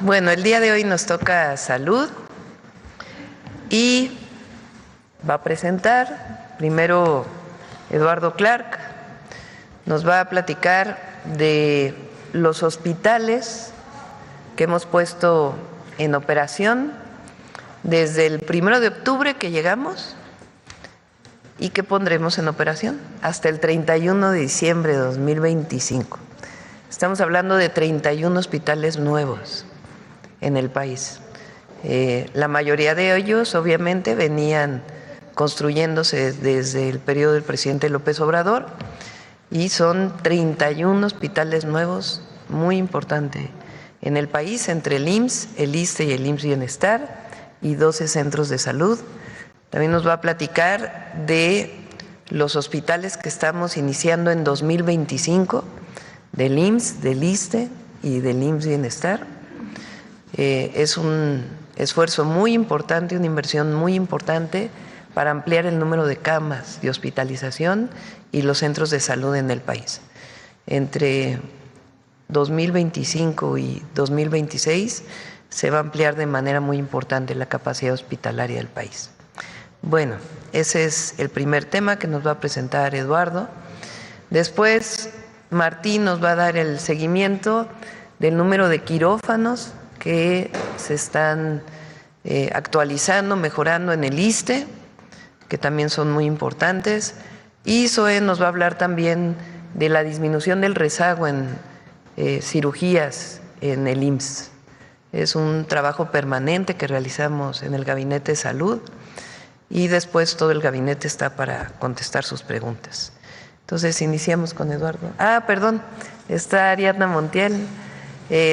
Bueno, el día de hoy nos toca salud y va a presentar primero Eduardo Clark, nos va a platicar de los hospitales que hemos puesto en operación desde el 1 de octubre que llegamos y que pondremos en operación hasta el 31 de diciembre de 2025. Estamos hablando de 31 hospitales nuevos en el país. La mayoría de ellos, obviamente, venían construyéndose desde el periodo del presidente López Obrador y son 31 hospitales nuevos, muy importante en el país, entre el IMSS, el ISSSTE y el IMSS Bienestar, y 12 centros de salud. También nos va a platicar de los hospitales que estamos iniciando en 2025, del IMSS, del ISSSTE y del IMSS Bienestar. Es un esfuerzo muy importante, una inversión muy importante para ampliar el número de camas de hospitalización y los centros de salud en el país. Entre 2025 y 2026 se va a ampliar de manera muy importante la capacidad hospitalaria del país. Bueno, ese es el primer tema que nos va a presentar Eduardo. Después, Martín nos va a dar el seguimiento del número de quirófanos que se están actualizando, mejorando en el ISSSTE, que también son muy importantes. Y Zoe nos va a hablar también de la disminución del rezago en cirugías en el IMSS. Es un trabajo permanente que realizamos en el Gabinete de Salud y después todo el gabinete está para contestar sus preguntas. Entonces, iniciamos con Eduardo. Perdón, está Ariadna Montiel.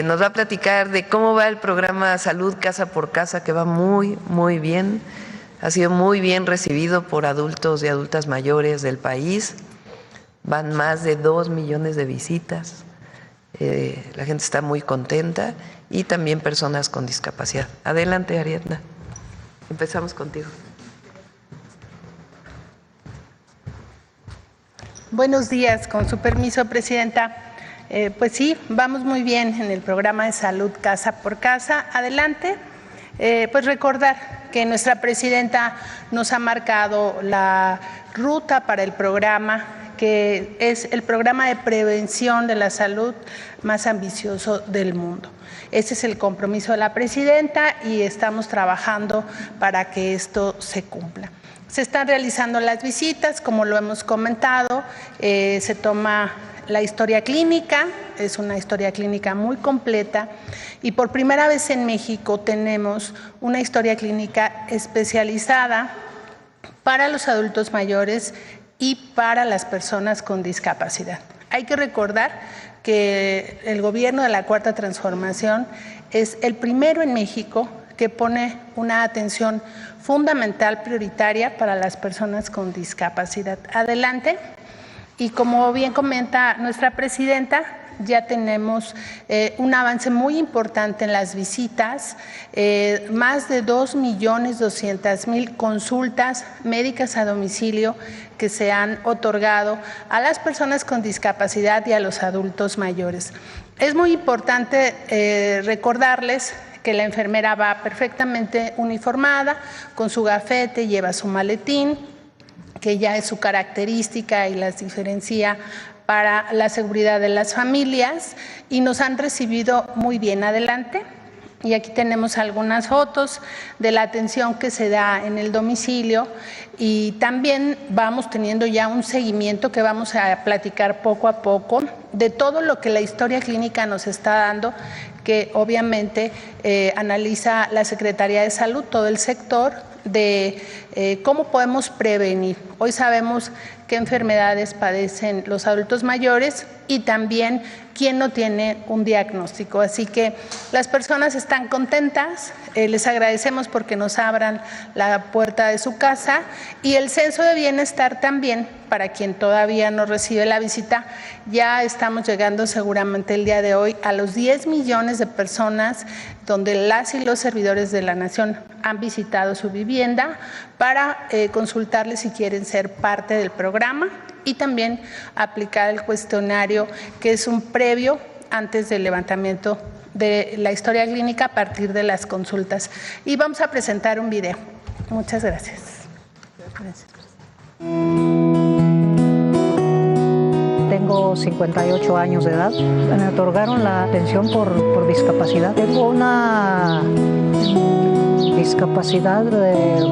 Nos va a platicar de cómo va el programa Salud Casa por Casa, que va muy, muy bien. Ha sido muy bien recibido por adultos y adultas mayores del país. Van más de 2 millones de visitas. La gente está muy contenta y también personas con discapacidad. Adelante, Ariadna. Empezamos contigo. Buenos días, con su permiso, Presidenta. Pues sí, vamos muy bien en el programa de salud Casa por Casa. Adelante. Pues recordar que nuestra Presidenta nos ha marcado la ruta para el programa, que es el programa de prevención de la salud más ambicioso del mundo. Ese es el compromiso de la Presidenta y estamos trabajando para que esto se cumpla. Se están realizando las visitas, como lo hemos comentado, se toma la historia clínica, es una historia clínica muy completa y por primera vez en México tenemos una historia clínica especializada para los adultos mayores y para las personas con discapacidad. Hay que recordar que el gobierno de la Cuarta Transformación es el primero en México que pone una atención fundamental, prioritaria para las personas con discapacidad. Adelante. Y como bien comenta nuestra Presidenta, ya tenemos un avance muy importante en las visitas, más de 2.200.000 consultas médicas a domicilio que se han otorgado a las personas con discapacidad y a los adultos mayores. Es muy importante recordarles que la enfermera va perfectamente uniformada, con su gafete, lleva su maletín, que ya es su característica y las diferencia para la seguridad de las familias, y nos han recibido muy bien. Adelante. Y aquí tenemos algunas fotos de la atención que se da en el domicilio y también vamos teniendo ya un seguimiento que vamos a platicar poco a poco de todo lo que la historia clínica nos está dando, que obviamente analiza la Secretaría de Salud, todo el sector, de cómo podemos prevenir. Hoy sabemos qué enfermedades padecen los adultos mayores y también quién no tiene un diagnóstico. Así que las personas están contentas, les agradecemos porque nos abran la puerta de su casa, y el censo de bienestar también, para quien todavía no recibe la visita, ya estamos llegando seguramente el día de hoy a los 10 millones de personas donde las y los servidores de la Nación han visitado su vivienda para consultarles si quieren ser parte del programa y también aplicar el cuestionario, que es un previo antes del levantamiento de la historia clínica a partir de las consultas. Y vamos a presentar un video. Muchas gracias. Tengo 58 años de edad. Me otorgaron la pensión por discapacidad. Tengo una discapacidad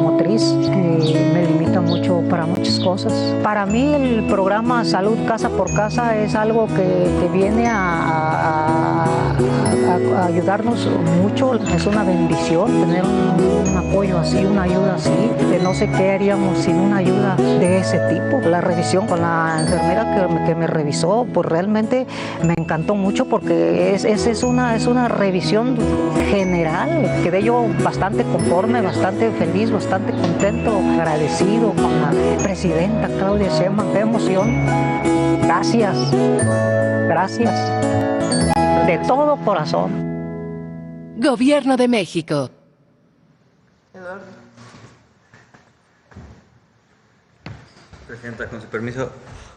motriz que me limita mucho para muchas cosas. Para mí el programa Salud Casa por Casa es algo que viene a ayudarnos mucho. Es una bendición tener un apoyo así, una ayuda así. No sé qué haríamos sin una ayuda de ese tipo. La revisión con la enfermera que me revisó, pues realmente me encantó mucho porque es una revisión general. Quedé yo bastante conforme, bastante feliz, bastante contento, agradecido con la presidenta Claudia Sheinbaum. Qué emoción. Gracias. Gracias. De todo corazón. Gobierno de México. Eduardo. Presidenta, con su permiso.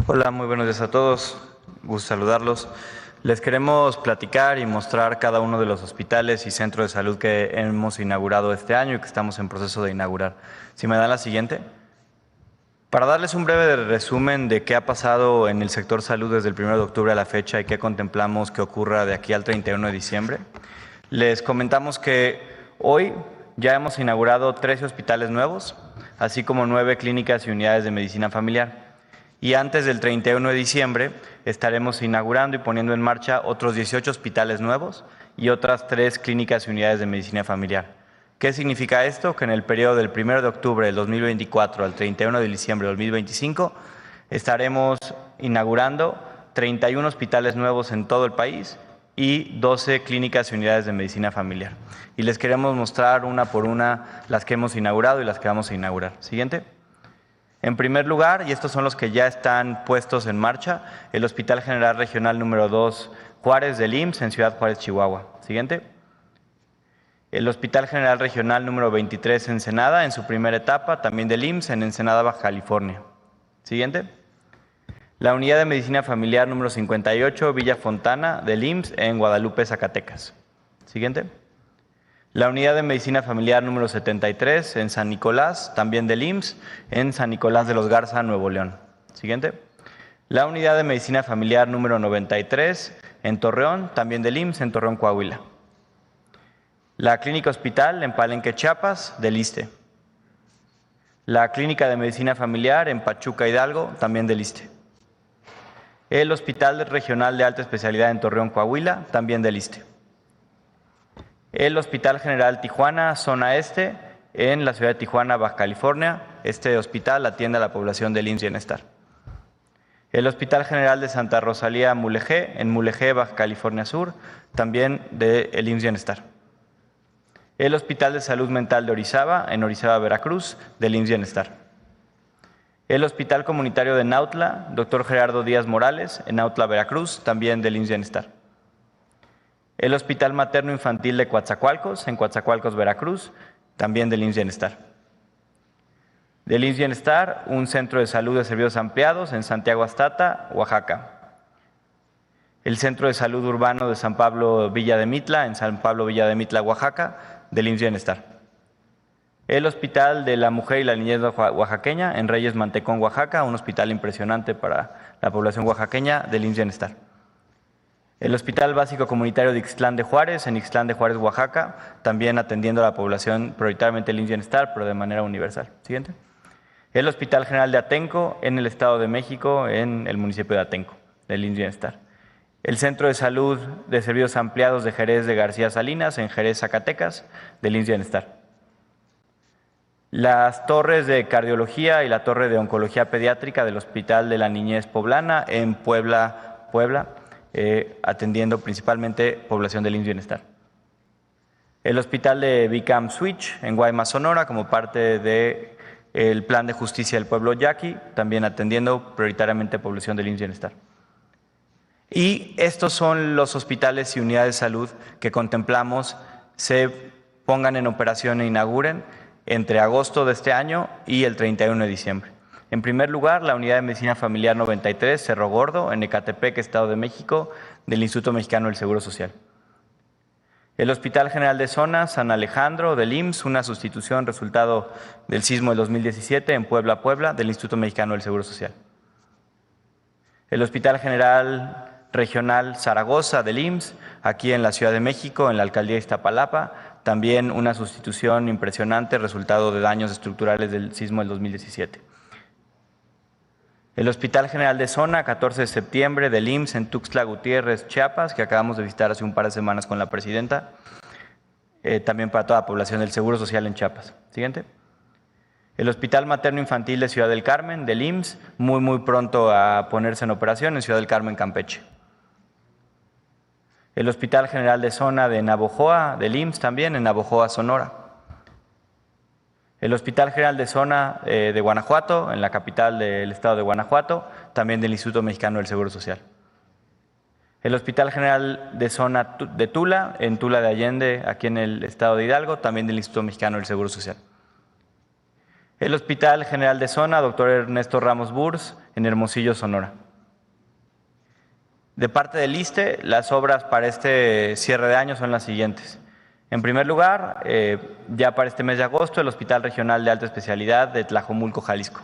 Hola, muy buenos días a todos. Gusto saludarlos. Les queremos platicar y mostrar cada uno de los hospitales y centros de salud que hemos inaugurado este año y que estamos en proceso de inaugurar. Si me dan la siguiente. Para darles un breve resumen de qué ha pasado en el sector salud desde el 1 de octubre a la fecha y qué contemplamos que ocurra de aquí al 31 de diciembre, les comentamos que hoy ya hemos inaugurado 13 hospitales nuevos, así como 9 clínicas y unidades de medicina familiar. Y antes del 31 de diciembre estaremos inaugurando y poniendo en marcha otros 18 hospitales nuevos y otras 3 clínicas y unidades de medicina familiar. ¿Qué significa esto? Que en el periodo del 1 de octubre del 2024 al 31 de diciembre del 2025 estaremos inaugurando 31 hospitales nuevos en todo el país y 12 clínicas y unidades de medicina familiar. Y les queremos mostrar una por una las que hemos inaugurado y las que vamos a inaugurar. Siguiente. En primer lugar, y estos son los que ya están puestos en marcha, el Hospital General Regional número 2 Juárez del IMSS en Ciudad Juárez, Chihuahua. Siguiente. El Hospital General Regional número 23 Ensenada en su primera etapa, también del IMSS en Ensenada, Baja California. Siguiente. La Unidad de Medicina Familiar número 58 Villa Fontana del IMSS en Guadalupe, Zacatecas. Siguiente. La Unidad de Medicina Familiar número 73 en San Nicolás, también del IMSS, en San Nicolás de los Garza, Nuevo León. Siguiente. La Unidad de Medicina Familiar número 93 en Torreón, también del IMSS, en Torreón, Coahuila. La Clínica Hospital en Palenque, Chiapas, del ISSSTE. La Clínica de Medicina Familiar en Pachuca, Hidalgo, también del ISSSTE. El Hospital Regional de Alta Especialidad en Torreón, Coahuila, también del ISSSTE. El Hospital General Tijuana, zona este, en la ciudad de Tijuana, Baja California. Este hospital atiende a la población del IMSS Bienestar. El Hospital General de Santa Rosalía Mulegé, en Mulegé, Baja California Sur, también del IMSS Bienestar. El Hospital de Salud Mental de Orizaba, en Orizaba, Veracruz, del IMSS Bienestar. El Hospital Comunitario de Nautla, Dr. Gerardo Díaz Morales, en Nautla, Veracruz, también del IMSS Bienestar. El Hospital Materno Infantil de Coatzacoalcos, en Coatzacoalcos, Veracruz, también del IMSS Bienestar. Del IMSS Bienestar, un centro de salud de servicios ampliados en Santiago Astata, Oaxaca. El Centro de Salud Urbano de San Pablo Villa de Mitla, en San Pablo Villa de Mitla, Oaxaca, del IMSS Bienestar. El Hospital de la Mujer y la Niñez Oaxaqueña, en Reyes Mantecón, Oaxaca, un hospital impresionante para la población oaxaqueña, del IMSS Bienestar. El Hospital Básico Comunitario de Ixtlán de Juárez, en Ixtlán de Juárez, Oaxaca, también atendiendo a la población prioritariamente del IMSS Bienestar, pero de manera universal. Siguiente. El Hospital General de Atenco, en el Estado de México, en el municipio de Atenco, del IMSS Bienestar. El Centro de Salud de Servicios Ampliados de Jerez de García Salinas, en Jerez, Zacatecas, del IMSS Bienestar. Las torres de cardiología y la torre de oncología pediátrica del Hospital de la Niñez Poblana, en Puebla, atendiendo principalmente población del IMSS Bienestar. El Hospital de Bicam Switch, en Guaymas, Sonora, como parte del Plan de Justicia del Pueblo Yaqui, también atendiendo prioritariamente población del IMSS Bienestar. Y estos son los hospitales y unidades de salud que contemplamos se pongan en operación e inauguren entre agosto de este año y el 31 de diciembre. En primer lugar, la Unidad de Medicina Familiar 93, Cerro Gordo, en Ecatepec, Estado de México, del Instituto Mexicano del Seguro Social. El Hospital General de Zona San Alejandro del IMSS, una sustitución resultado del sismo del 2017 en Puebla, Puebla, del Instituto Mexicano del Seguro Social. El Hospital General Regional Zaragoza del IMSS, aquí en la Ciudad de México, en la Alcaldía de Iztapalapa, también una sustitución impresionante, resultado de daños estructurales del sismo del 2017. El Hospital General de Zona, 14 de septiembre, del IMSS en Tuxtla Gutiérrez, Chiapas, que acabamos de visitar hace un par de semanas con la presidenta, también para toda la población del Seguro Social en Chiapas. Siguiente. El Hospital Materno Infantil de Ciudad del Carmen, del IMSS, muy pronto a ponerse en operación en Ciudad del Carmen, Campeche. El Hospital General de Zona de Navojoa, del IMSS también, en Navojoa, Sonora. El Hospital General de Zona de Guanajuato, en la capital del estado de Guanajuato, también del Instituto Mexicano del Seguro Social. El Hospital General de Zona de Tula, en Tula de Allende, aquí en el estado de Hidalgo, también del Instituto Mexicano del Seguro Social. El Hospital General de Zona, Dr. Ernesto Ramos Burs, en Hermosillo, Sonora. De parte del ISSSTE, las obras para este cierre de año son las siguientes. En primer lugar, ya para este mes de agosto, el Hospital Regional de Alta Especialidad de Tlajomulco, Jalisco.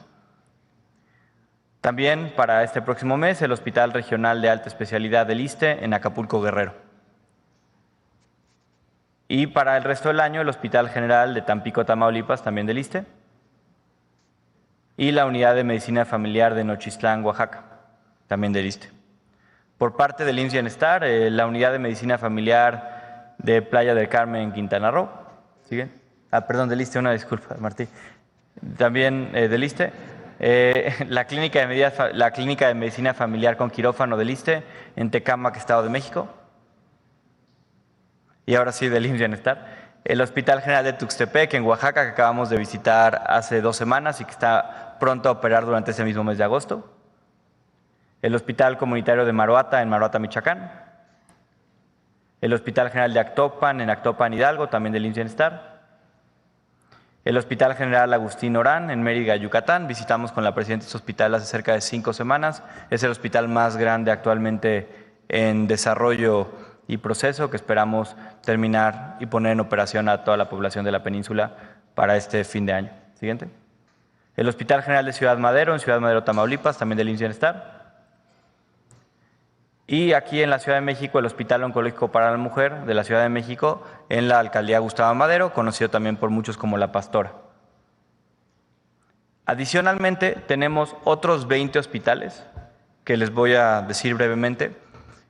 También para este próximo mes, el Hospital Regional de Alta Especialidad del ISSSTE en Acapulco, Guerrero. Y para el resto del año, el Hospital General de Tampico, Tamaulipas, también del ISSSTE. Y la Unidad de Medicina Familiar de Nochistlán, Oaxaca, también del ISSSTE. Por parte del IMSS Bienestar, la Unidad de Medicina Familiar de Playa del Carmen, Quintana Roo. ¿Sigue? Perdón, del ISSSTE, una disculpa, Martí. También del ISSSTE. La clínica de Medicina Familiar con quirófano del ISSSTE en Tecámac, Estado de México. Y ahora sí, del IMSS Bienestar. El Hospital General de Tuxtepec, en Oaxaca, que acabamos de visitar hace 2 semanas y que está pronto a operar durante ese mismo mes de agosto. El Hospital Comunitario de Maruata, en Maruata, Michoacán. El Hospital General de Actopan, en Actopan, Hidalgo, también del IMSS Bienestar. El Hospital General Agustín Orán, en Mérida, Yucatán. Visitamos con la presidenta de este hospital hace cerca de 5 semanas. Es el hospital más grande actualmente en desarrollo y proceso, que esperamos terminar y poner en operación a toda la población de la península para este fin de año. Siguiente. El Hospital General de Ciudad Madero, en Ciudad Madero, Tamaulipas, también del IMSS Bienestar. Y aquí en la Ciudad de México, el Hospital Oncológico para la Mujer de la Ciudad de México, en la Alcaldía Gustavo Madero, conocido también por muchos como La Pastora. Adicionalmente, tenemos otros 20 hospitales, que les voy a decir brevemente,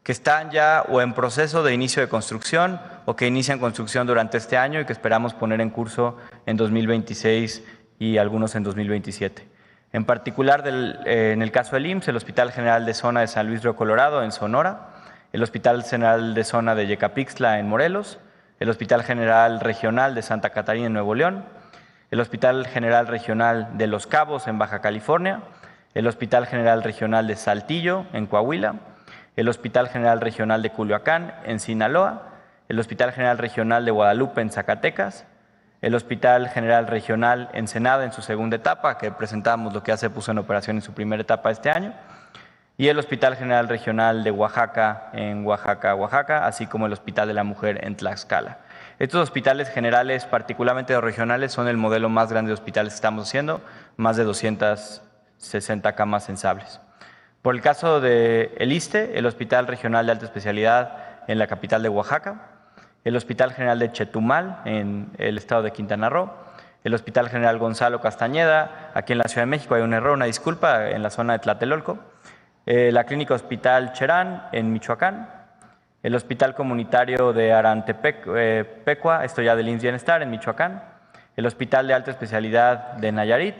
que están ya o en proceso de inicio de construcción o que inician construcción durante este año y que esperamos poner en curso en 2026 y algunos en 2027. En particular, en el caso del IMSS, el Hospital General de Zona de San Luis Río Colorado, en Sonora, el Hospital General de Zona de Yecapixtla, en Morelos, el Hospital General Regional de Santa Catarina, en Nuevo León, el Hospital General Regional de Los Cabos, en Baja California, el Hospital General Regional de Saltillo, en Coahuila, el Hospital General Regional de Culiacán, en Sinaloa, el Hospital General Regional de Guadalupe, en Zacatecas, el Hospital General Regional Ensenada en su segunda etapa, que presentamos lo que ya se puso en operación en su primera etapa este año, y el Hospital General Regional de Oaxaca en Oaxaca, Oaxaca, así como el Hospital de la Mujer en Tlaxcala. Estos hospitales generales, particularmente los regionales, son el modelo más grande de hospitales que estamos haciendo, más de 260 camas sensables. Por el caso del ISSSTE, el Hospital Regional de Alta Especialidad en la capital de Oaxaca, el Hospital General de Chetumal, en el estado de Quintana Roo, el Hospital General Gonzalo Castañeda, aquí en la Ciudad de México, hay un error, una disculpa, en la zona de Tlatelolco, la Clínica Hospital Cherán, en Michoacán, el Hospital Comunitario de Arantepecua, esto ya del IMSS Bienestar, en Michoacán, el Hospital de Alta Especialidad de Nayarit,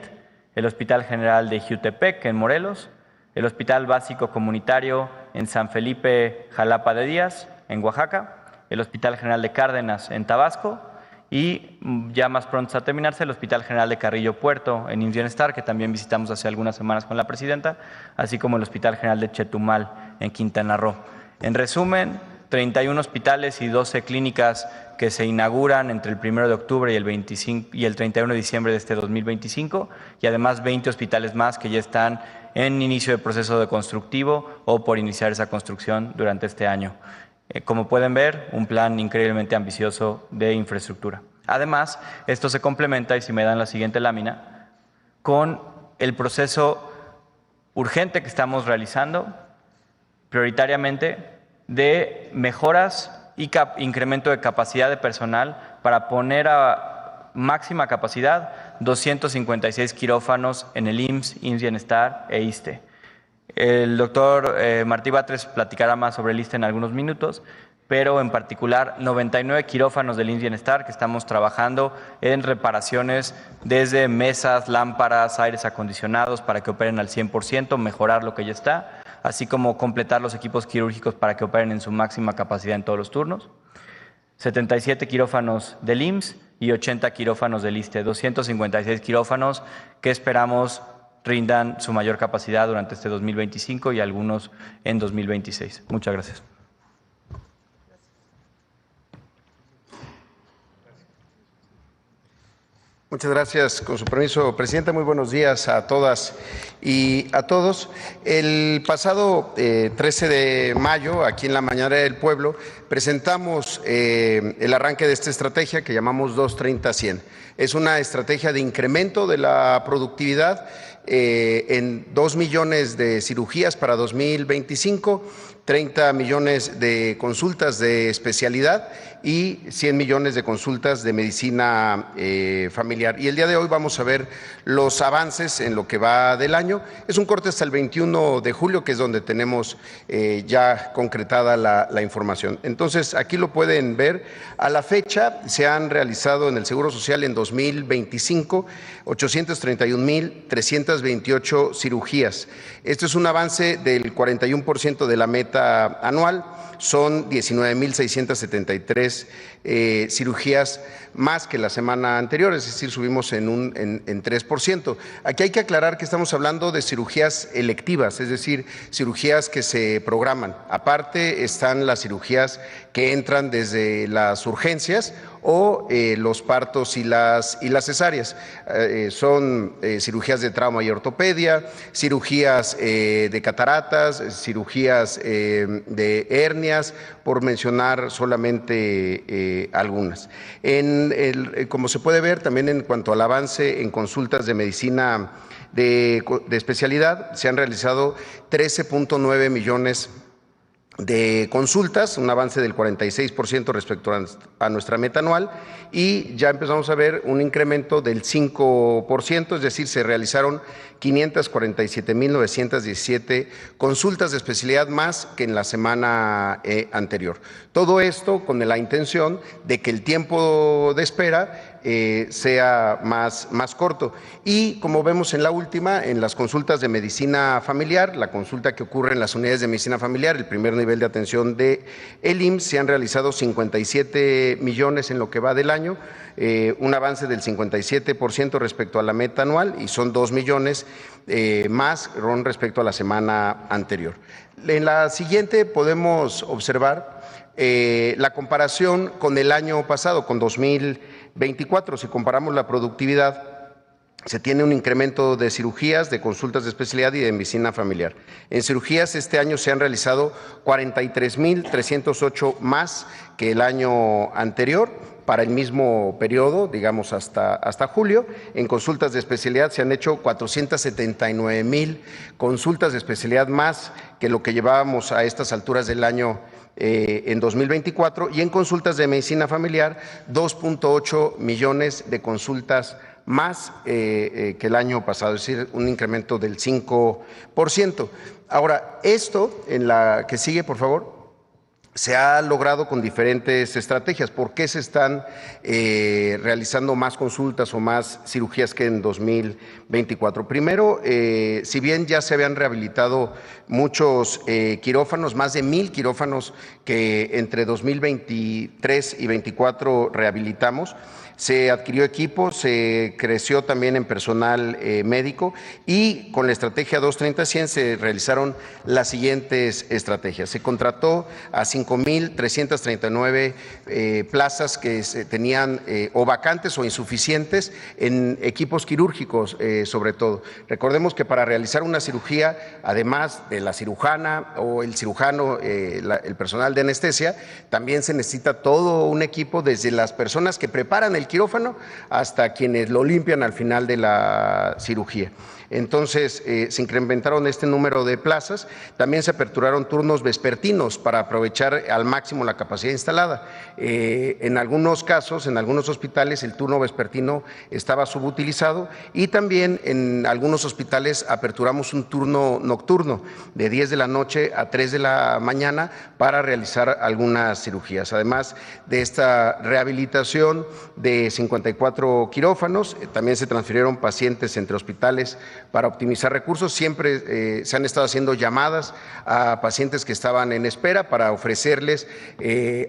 el Hospital General de Jiutepec, en Morelos, el Hospital Básico Comunitario en San Felipe, Jalapa de Díaz, en Oaxaca, el Hospital General de Cárdenas en Tabasco y ya más pronto a terminarse el Hospital General de Carrillo Puerto en IMSS Bienestar, que también visitamos hace algunas semanas con la presidenta, así como el Hospital General de Chetumal en Quintana Roo. En resumen, 31 hospitales y 12 clínicas que se inauguran entre el 1 de octubre y el 31 de diciembre de este 2025, y además 20 hospitales más que ya están en inicio de proceso de constructivo o por iniciar esa construcción durante este año. Como pueden ver, un plan increíblemente ambicioso de infraestructura. Además, esto se complementa, y si me dan la siguiente lámina, con el proceso urgente que estamos realizando, prioritariamente, de mejoras y incremento de capacidad de personal para poner a máxima capacidad 256 quirófanos en el IMSS, IMSS Bienestar e ISSSTE. El doctor Martí Batres platicará más sobre el ISSSTE en algunos minutos, pero en particular 99 quirófanos del IMSS Bienestar que estamos trabajando en reparaciones desde mesas, lámparas, aires acondicionados para que operen al 100%, mejorar lo que ya está, así como completar los equipos quirúrgicos para que operen en su máxima capacidad en todos los turnos. 77 quirófanos del IMSS y 80 quirófanos del ISSSTE, 256 quirófanos que esperamos rindan su mayor capacidad durante este 2025 y algunos en 2026. Muchas gracias. Muchas gracias. Con su permiso, Presidenta, muy buenos días a todas y a todos. El pasado 13 de mayo, aquí en la Mañanera del Pueblo, presentamos el arranque de esta estrategia que llamamos 230-100. Es una estrategia de incremento de la productividad en 2 millones de cirugías para 2025, 30 millones de consultas de especialidad y 100 millones de consultas de medicina familiar. Y el día de hoy vamos a ver los avances en lo que va del año. Es un corte hasta el 21 de julio, que es donde tenemos ya concretada la información. Entonces, aquí lo pueden ver. A la fecha se han realizado en el Seguro Social en 2025 831,328 cirugías. Esto es un avance del 41% de la meta anual. Son 19,673 cirugías más que la semana anterior, es decir, subimos en 3%. Aquí hay que aclarar que estamos hablando de cirugías electivas, es decir, cirugías que se programan. Aparte están las cirugías que entran desde las urgencias o los partos y las cesáreas. Son cirugías de trauma y ortopedia, cirugías de cataratas, cirugías de hernias, por mencionar solamente algunas. Como se puede ver también en cuanto al avance en consultas de medicina de especialidad, se han realizado 13.9 millones de consultas, un avance del 46% respecto a nuestra meta anual, y ya empezamos a ver un incremento del 5%, es decir, se realizaron 547,917 consultas de especialidad más que en la semana anterior. Todo esto con la intención de que el tiempo de espera sea más corto. Y como vemos en la última, en las consultas de medicina familiar, la consulta que ocurre en las unidades de medicina familiar, el primer nivel de atención de el IMSS, se han realizado 57 millones en lo que va del año, un avance del 57% respecto a la meta anual, y son 2 millones más respecto a la semana anterior. En la siguiente podemos observar la comparación con el año pasado, con 2024. Si comparamos la productividad, se tiene un incremento de cirugías, de consultas de especialidad y de medicina familiar. En cirugías este año se han realizado 43,308 más que el año anterior, para el mismo periodo, digamos hasta julio. En consultas de especialidad se han hecho 479,000 consultas de especialidad más que lo que llevábamos a estas alturas del año en 2024, y en consultas de medicina familiar 2.8 millones de consultas más que el año pasado, es decir, un incremento del 5%. Ahora, esto en la que sigue, por favor, se ha logrado con diferentes estrategias. ¿Por qué se están realizando más consultas o más cirugías que en 2024? Primero, si bien ya se habían rehabilitado muchos quirófanos, más de 1,000 quirófanos que entre 2023 y 2024 rehabilitamos, se adquirió equipo, se creció también en personal médico, y con la estrategia 230-100 se realizaron las siguientes estrategias. Se contrató a 50 5.339 plazas que se tenían o vacantes o insuficientes en equipos quirúrgicos, sobre todo. Recordemos que para realizar una cirugía, además de la cirujana o el cirujano, el personal de anestesia, también se necesita todo un equipo, desde las personas que preparan el quirófano hasta quienes lo limpian al final de la cirugía. Entonces, se incrementaron este número de plazas. También se aperturaron turnos vespertinos para aprovechar al máximo la capacidad instalada. En algunos casos, en algunos hospitales, el turno vespertino estaba subutilizado, y también en algunos hospitales aperturamos un turno nocturno de 10 de la noche a 3 de la mañana para realizar algunas cirugías. Además de esta rehabilitación de 54 quirófanos, también se transfirieron pacientes entre hospitales para optimizar recursos. Siempre se han estado haciendo llamadas a pacientes que estaban en espera para ofrecerles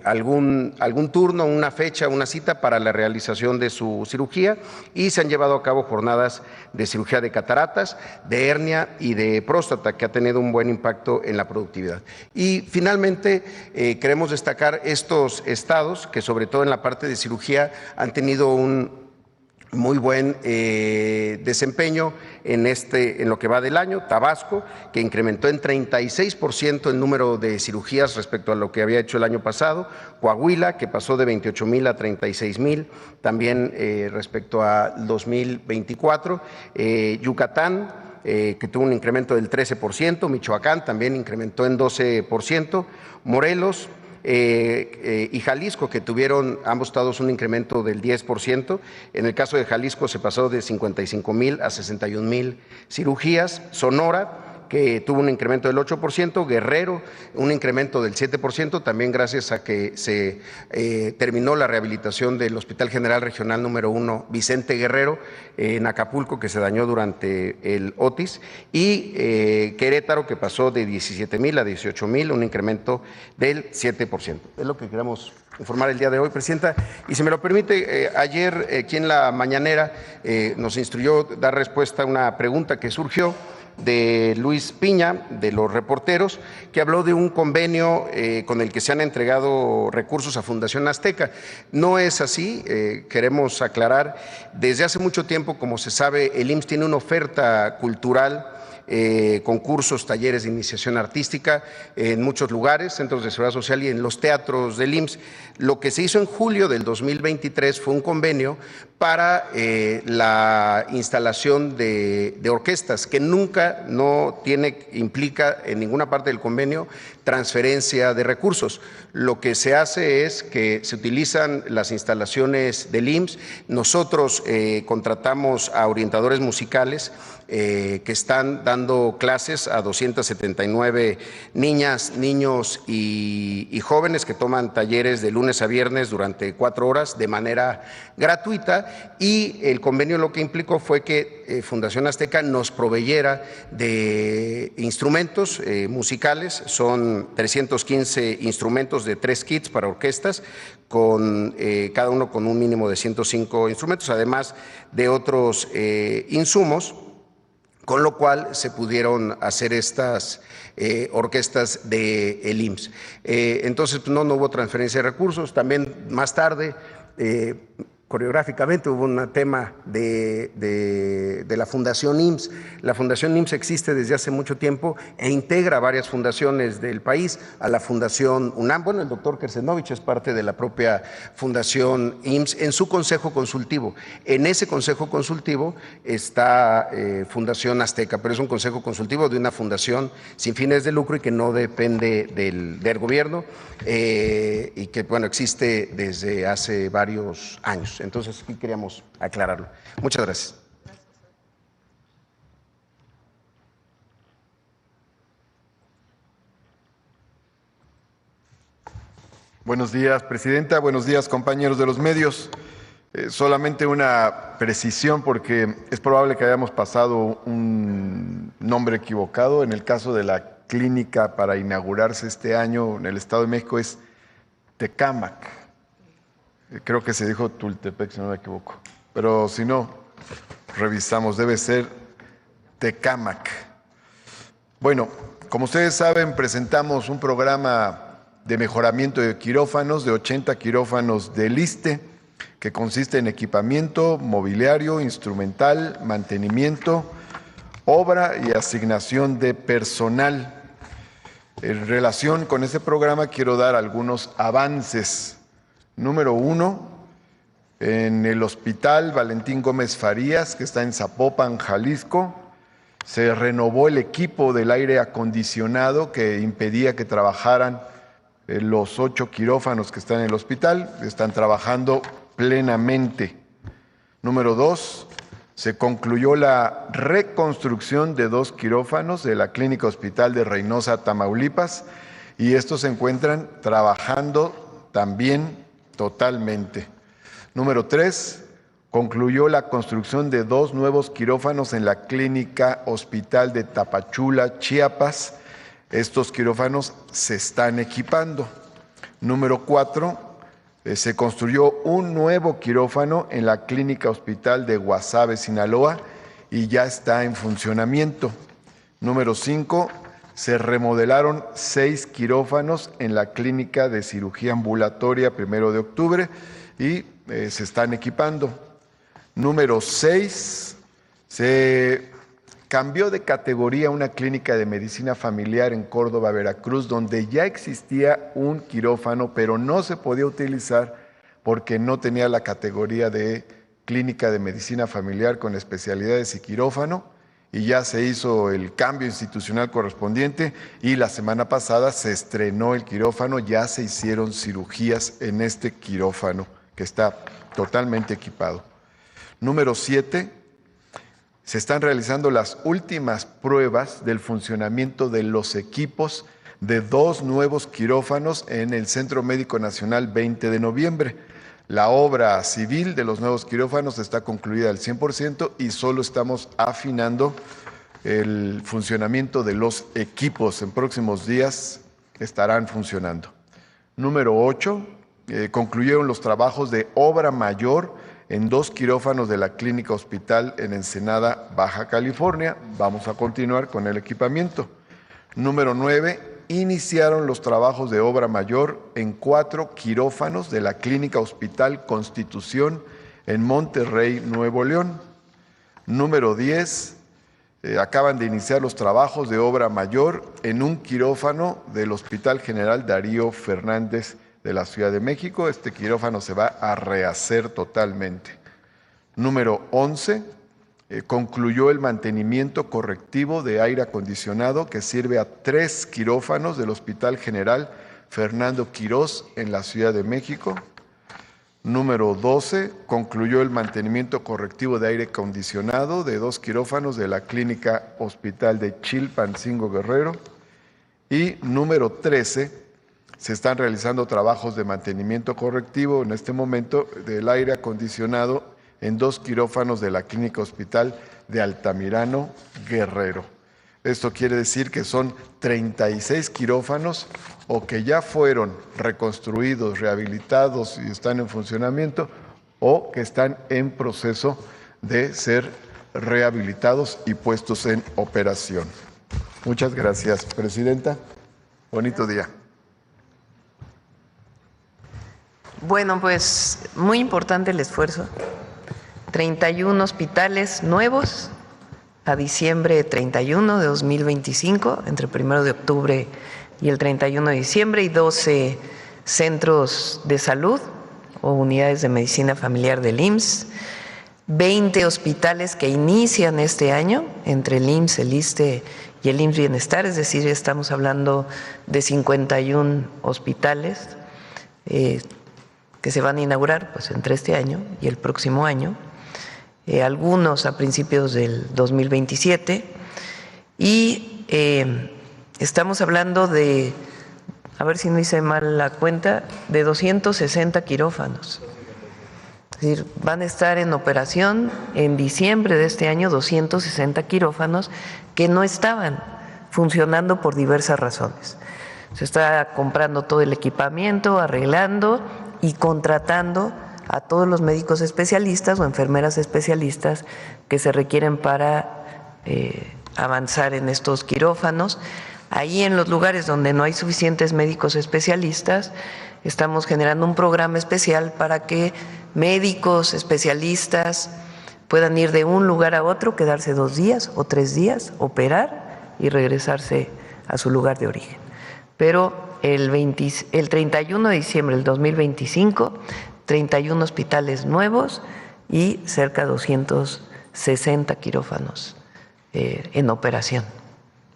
algún turno, una fecha, una cita para la realización de su cirugía, y se han llevado a cabo jornadas de cirugía de cataratas, de hernia y de próstata, que ha tenido un buen impacto en la productividad. Y finalmente queremos destacar estos estados que, sobre todo en la parte de cirugía, han tenido un muy buen desempeño en lo que va del año. Tabasco, que incrementó en 36% el número de cirugías respecto a lo que había hecho el año pasado. Coahuila, que pasó de 28,000 a 36,000 también respecto a 2024. Yucatán, que tuvo un incremento del 13%. Michoacán también incrementó en 12%. Morelos y Jalisco, que tuvieron ambos estados un incremento del 10%. En el caso de Jalisco se pasó de 55,000 a 61,000 cirugías. Sonora, que tuvo un incremento del 8%, Guerrero un incremento del 7%, también gracias a que se terminó la rehabilitación del Hospital General Regional número 1 Vicente Guerrero en Acapulco, que se dañó durante el Otis, y Querétaro, que pasó de 17,000 a 18,000, un incremento del 7%. Es lo que queremos informar el día de hoy, Presidenta. Y si me lo permite, ayer aquí en la mañanera nos instruyó dar respuesta a una pregunta que surgió de Luis Piña, de los reporteros, que habló de un convenio con el que se han entregado recursos a Fundación Azteca. No es así, queremos aclarar. Desde hace mucho tiempo, como se sabe, el IMSS tiene una oferta cultural, concursos, talleres de iniciación artística en muchos lugares, centros de seguridad social y en los teatros del IMSS. Lo que se hizo en julio del 2023 fue un convenio para la instalación de orquestas, que nunca implica en ninguna parte del convenio transferencia de recursos. Lo que se hace es que se utilizan las instalaciones del IMSS. Nosotros contratamos a orientadores musicales que están dando clases a 279 niñas, niños y jóvenes, que toman talleres de lunes a viernes durante 4 horas de manera gratuita, y el convenio lo que implicó fue que Fundación Azteca nos proveyera de instrumentos musicales. Son 315 instrumentos de 3 kits para orquestas, con cada uno con un mínimo de 105 instrumentos, además de otros insumos, con lo cual se pudieron hacer estas orquestas del IMSS. Entonces, no hubo transferencia de recursos. También más tarde, coreográficamente, hubo un tema de la Fundación IMSS. La Fundación IMSS existe desde hace mucho tiempo e integra varias fundaciones del país, a la Fundación UNAM. Bueno, el doctor Kersenovich es parte de la propia Fundación IMSS en su consejo consultivo. En ese consejo consultivo está Fundación Azteca, pero es un consejo consultivo de una fundación sin fines de lucro y que no depende del gobierno, y que, bueno, existe desde hace varios años. Entonces, sí queríamos aclararlo. Muchas gracias. Buenos días, Presidenta. Buenos días, compañeros de los medios. Solamente una precisión, porque es probable que hayamos pasado un nombre equivocado. En el caso de la clínica para inaugurarse este año en el Estado de México es Tecámac. Creo que se dijo Tultepec, si no me equivoco. Pero si no, revisamos, debe ser Tecámac. Bueno, como ustedes saben, presentamos un programa de mejoramiento de quirófanos, de 80 quirófanos del ISSSTE, que consiste en equipamiento, mobiliario, instrumental, mantenimiento, obra y asignación de personal. En relación con este programa quiero dar algunos avances. Número 1, en el Hospital Valentín Gómez Farías, que está en Zapopan, Jalisco, se renovó el equipo del aire acondicionado que impedía que trabajaran los 8 quirófanos que están en el hospital. Están trabajando plenamente. Número 2, se concluyó la reconstrucción de 2 quirófanos de la Clínica Hospital de Reynosa, Tamaulipas, y estos se encuentran trabajando también totalmente. Número 3, concluyó la construcción de 2 nuevos quirófanos en la Clínica Hospital de Tapachula, Chiapas. Estos quirófanos se están equipando. Número 4, se construyó un nuevo quirófano en la Clínica Hospital de Guasave, Sinaloa, y ya está en funcionamiento. Número 5, se remodelaron 6 quirófanos en la Clínica de Cirugía Ambulatoria 1 de octubre y se están equipando. Número 6, se cambió de categoría una clínica de medicina familiar en Córdoba, Veracruz, donde ya existía un quirófano, pero no se podía utilizar porque no tenía la categoría de clínica de medicina familiar con especialidades y quirófano, y ya se hizo el cambio institucional correspondiente y la semana pasada se estrenó el quirófano, ya se hicieron cirugías en este quirófano que está totalmente equipado. Número 7, se están realizando las últimas pruebas del funcionamiento de los equipos de 2 nuevos quirófanos en el Centro Médico Nacional 20 de noviembre. La obra civil de los nuevos quirófanos está concluida al 100% y solo estamos afinando el funcionamiento de los equipos. En próximos días estarán funcionando. Número 8, concluyeron los trabajos de obra mayor en 2 quirófanos de la Clínica Hospital en Ensenada, Baja California. Vamos a continuar con el equipamiento. Número 9, iniciaron los trabajos de obra mayor en 4 quirófanos de la Clínica Hospital Constitución en Monterrey, Nuevo León. Número 10, acaban de iniciar los trabajos de obra mayor en un quirófano del Hospital General Darío Fernández de la Ciudad de México. Este quirófano se va a rehacer totalmente. Número 11, concluyó el mantenimiento correctivo de aire acondicionado que sirve a 3 quirófanos del Hospital General Fernando Quirós en la Ciudad de México. Número 12, concluyó el mantenimiento correctivo de aire acondicionado de 2 quirófanos de la Clínica Hospital de Chilpancingo, Guerrero. Y número 13, se están realizando trabajos de mantenimiento correctivo en este momento del aire acondicionado en 2 quirófanos de la Clínica Hospital de Altamirano, Guerrero. Esto quiere decir que son 36 quirófanos o que ya fueron reconstruidos, rehabilitados y están en funcionamiento, o que están en proceso de ser rehabilitados y puestos en operación. Muchas gracias, Presidenta. Bonito día. Bueno, pues muy importante el esfuerzo. 31 hospitales nuevos a diciembre 31 de 2025, entre el 1 de octubre y el 31 de diciembre, y 12 centros de salud o unidades de medicina familiar del IMSS, 20 hospitales que inician este año entre el IMSS, el ISSSTE y el IMSS Bienestar, es decir, estamos hablando de 51 hospitales que se van a inaugurar pues entre este año y el próximo año, algunos a principios del 2027, y estamos hablando de, a ver si no hice mal la cuenta, de 260 quirófanos. Es decir, van a estar en operación en diciembre de este año 260 quirófanos que no estaban funcionando por diversas razones. Se está comprando todo el equipamiento, arreglando y contratando a todos los médicos especialistas o enfermeras especialistas que se requieren para avanzar en estos quirófanos. Ahí en los lugares donde no hay suficientes médicos especialistas, estamos generando un programa especial para que médicos especialistas puedan ir de un lugar a otro, quedarse 2 días o 3 días, operar y regresarse a su lugar de origen. Pero el 31 de diciembre del 2025, 31 hospitales nuevos y cerca de 260 quirófanos en operación.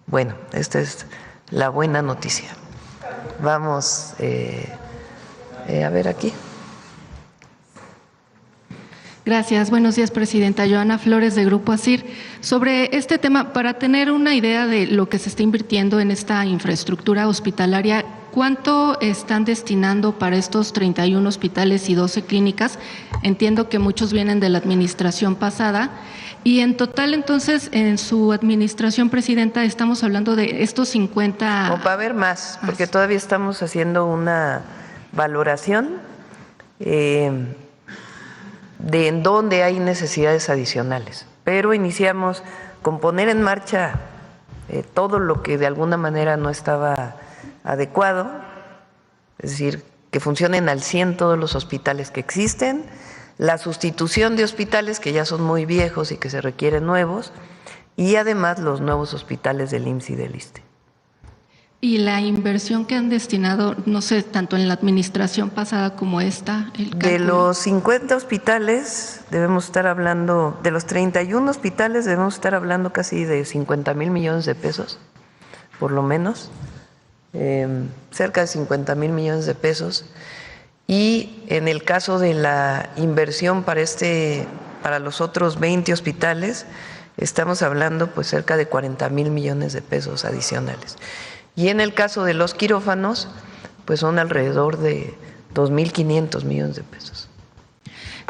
Bueno, esta es la buena noticia. Vamos a ver aquí. Gracias. Buenos días, Presidenta. Joana Flores, de Grupo ASIR. Sobre este tema, para tener una idea de lo que se está invirtiendo en esta infraestructura hospitalaria, ¿cuánto están destinando para estos 31 hospitales y 12 clínicas? Entiendo que muchos vienen de la administración pasada. Y en total, entonces, en su administración, Presidenta, estamos hablando de estos 50… No, va a haber más, porque todavía estamos haciendo una valoración de en dónde hay necesidades adicionales. Pero iniciamos con poner en marcha todo lo que de alguna manera no estaba adecuado, es decir, que funcionen al 100 todos los hospitales que existen, la sustitución de hospitales que ya son muy viejos y que se requieren nuevos, y además los nuevos hospitales del IMSS y del ISSSTE. Y la inversión que han destinado, no sé, tanto en la administración pasada como esta, de los 50 hospitales debemos estar hablando, de los 31 hospitales debemos estar hablando casi de 50,000 millones de pesos, por lo menos, cerca de 50,000 millones de pesos. Y en el caso de la inversión para los otros 20 hospitales, estamos hablando pues cerca de 40,000 millones de pesos adicionales. Y en el caso de los quirófanos, pues son alrededor de 2,500 millones de pesos.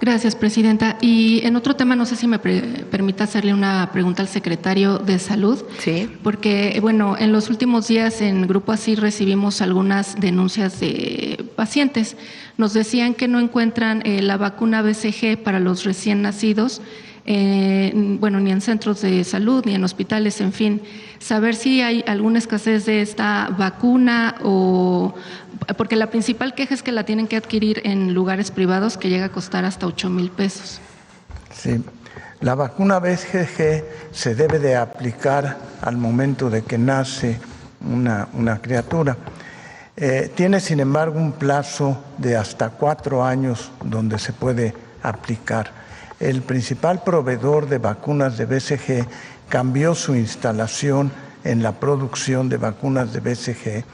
Gracias, Presidenta. Y en otro tema, no sé si me permite hacerle una pregunta al secretario de Salud. Sí. Porque, bueno, en los últimos días en Grupo ASIR recibimos algunas denuncias de pacientes. Nos decían que no encuentran la vacuna BCG para los recién nacidos, bueno, ni en centros de salud, ni en hospitales, en fin. Saber si hay alguna escasez de esta vacuna o… Porque la principal queja es que la tienen que adquirir en lugares privados, que llega a costar hasta 8,000 pesos. Sí, la vacuna BCG se debe de aplicar al momento de que nace una criatura. Tiene, sin embargo, un plazo de hasta 4 años donde se puede aplicar. El principal proveedor de vacunas de BCG cambió su instalación en la producción de vacunas de BCG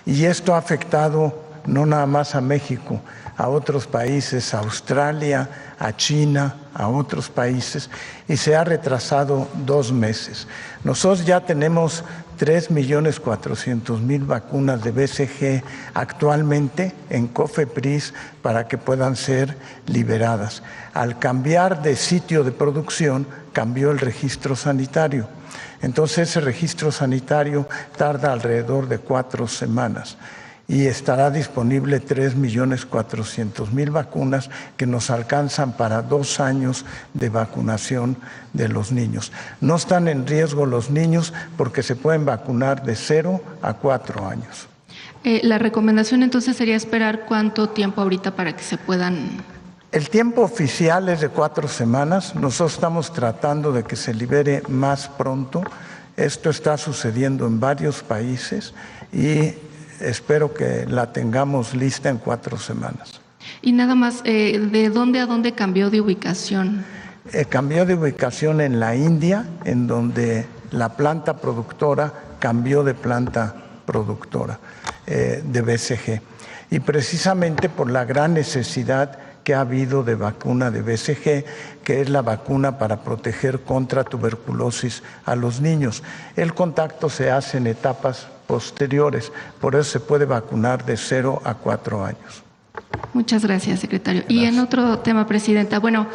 y esto ha afectado no nada más a México, a otros países, a Australia, a China, a otros países, y se ha retrasado 2 meses. Nosotros ya tenemos 3,400,000 vacunas de BCG actualmente en COFEPRIS para que puedan ser liberadas. Al cambiar de sitio de producción, cambió el registro sanitario. Entonces ese registro sanitario tarda alrededor de 4 semanas y estará disponible 3,400,000 vacunas que nos alcanzan para 2 años de vacunación de los niños. No están en riesgo los niños porque se pueden vacunar de 0 a 4 años. La recomendación entonces sería esperar cuánto tiempo ahorita para que se puedan… El tiempo oficial es de 4 semanas. Nosotros estamos tratando de que se libere más pronto. Esto está sucediendo en varios países y espero que la tengamos lista en 4 semanas. Y nada más, ¿de dónde a dónde cambió de ubicación? Cambió de ubicación en la India, en donde la planta productora cambió de planta productora de BCG. Y precisamente por la gran necesidad que ha habido de vacuna de BCG, que es la vacuna para proteger contra tuberculosis a los niños. El contacto se hace en etapas posteriores, por eso se puede vacunar de 0 a 4 años. Muchas gracias, secretario. Gracias. Y en otro tema, Presidenta, bueno,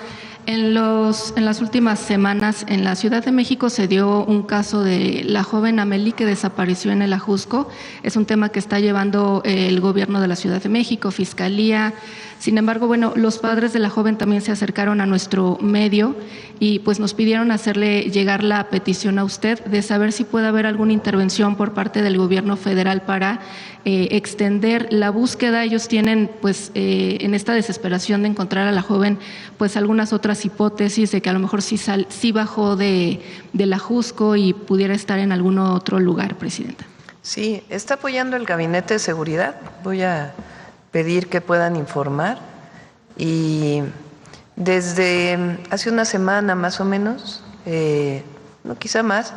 en las últimas semanas en la Ciudad de México se dio un caso de la joven Amelie que desapareció en el Ajusco. Es un tema que está llevando el gobierno de la Ciudad de México, Fiscalía, Sin embargo, bueno, los padres de la joven también se acercaron a nuestro medio y pues nos pidieron hacerle llegar la petición a usted de saber si puede haber alguna intervención por parte del gobierno federal para extender la búsqueda. Ellos tienen pues en esta desesperación de encontrar a la joven pues algunas otras hipótesis de que a lo mejor sí bajó de la Jusco y pudiera estar en algún otro lugar, Presidenta. Sí, está apoyando el Gabinete de Seguridad. Voy a pedir que puedan informar. Y desde hace una semana más o menos, no quizá más,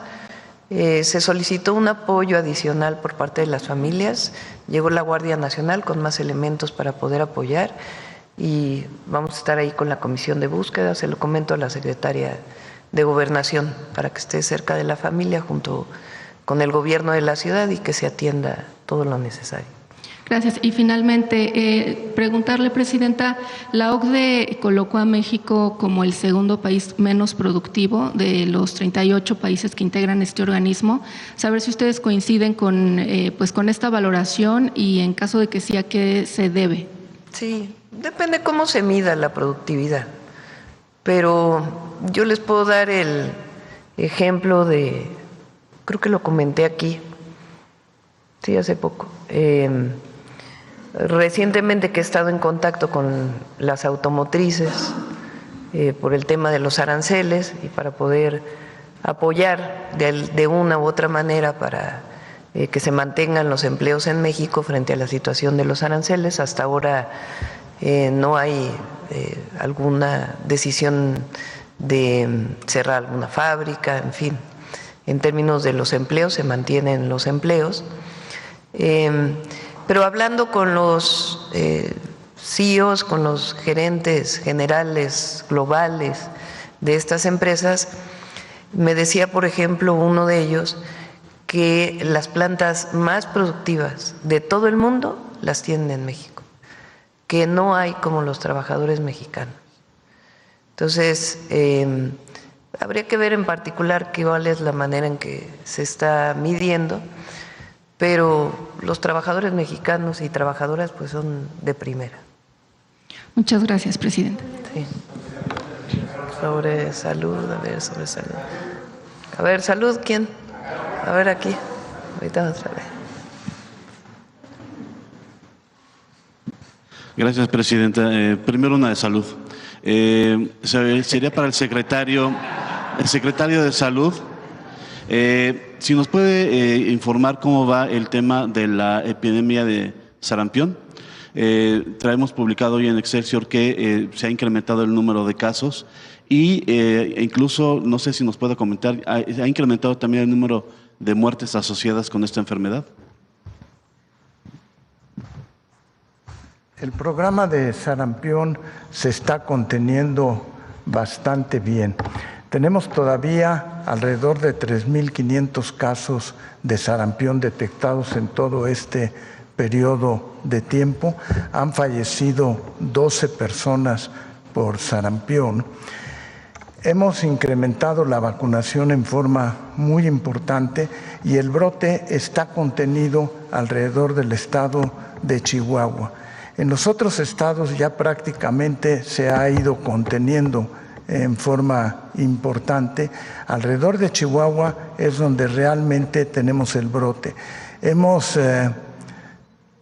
se solicitó un apoyo adicional por parte de las familias. Llegó la Guardia Nacional con más elementos para poder apoyar y vamos a estar ahí con la comisión de búsqueda. Se lo comento a la secretaria de Gobernación para que esté cerca de la familia junto con el gobierno de la ciudad y que se atienda todo lo necesario. Gracias. Y finalmente, preguntarle, Presidenta, la OCDE colocó a México como el segundo país menos productivo de los 38 países que integran este organismo. Saber si ustedes coinciden con, pues con esta valoración y en caso de que sí, ¿a qué se debe? Sí, depende cómo se mida la productividad, pero yo les puedo dar el ejemplo de, creo que lo comenté aquí, sí, hace poco. Recientemente que he estado en contacto con las automotrices por el tema de los aranceles y para poder apoyar de una u otra manera para que se mantengan los empleos en México frente a la situación de los aranceles. Hasta ahora no hay alguna decisión de cerrar alguna fábrica, en fin. En términos de los empleos, se mantienen los empleos. Pero hablando con los CEOs, con los gerentes generales globales de estas empresas, me decía, por ejemplo, uno de ellos, que las plantas más productivas de todo el mundo las tienen en México, que no hay como los trabajadores mexicanos. Entonces, habría que ver en particular cuál es la manera en que se está midiendo, pero los trabajadores mexicanos y trabajadoras pues son de primera. Muchas gracias, Presidenta. Sí. Sobre salud, sobre salud. A ver, salud, ¿quién? A ver, aquí. Ahorita otra vez. Gracias, Presidenta. Primero una de salud. Sería para el secretario de Salud. Si nos puede informar cómo va el tema de la epidemia de sarampión. Traemos publicado hoy en Excelsior que se ha incrementado el número de casos y incluso, no sé si nos puede comentar, ¿ha incrementado también el número de muertes asociadas con esta enfermedad? El programa de sarampión se está conteniendo bastante bien. Tenemos todavía alrededor de 3.500 casos de sarampión detectados en todo este periodo de tiempo. Han fallecido 12 personas por sarampión. Hemos incrementado la vacunación en forma muy importante y el brote está contenido alrededor del estado de Chihuahua. En los otros estados ya prácticamente se ha ido conteniendo en forma importante. Alrededor de Chihuahua es donde realmente tenemos el brote. Hemos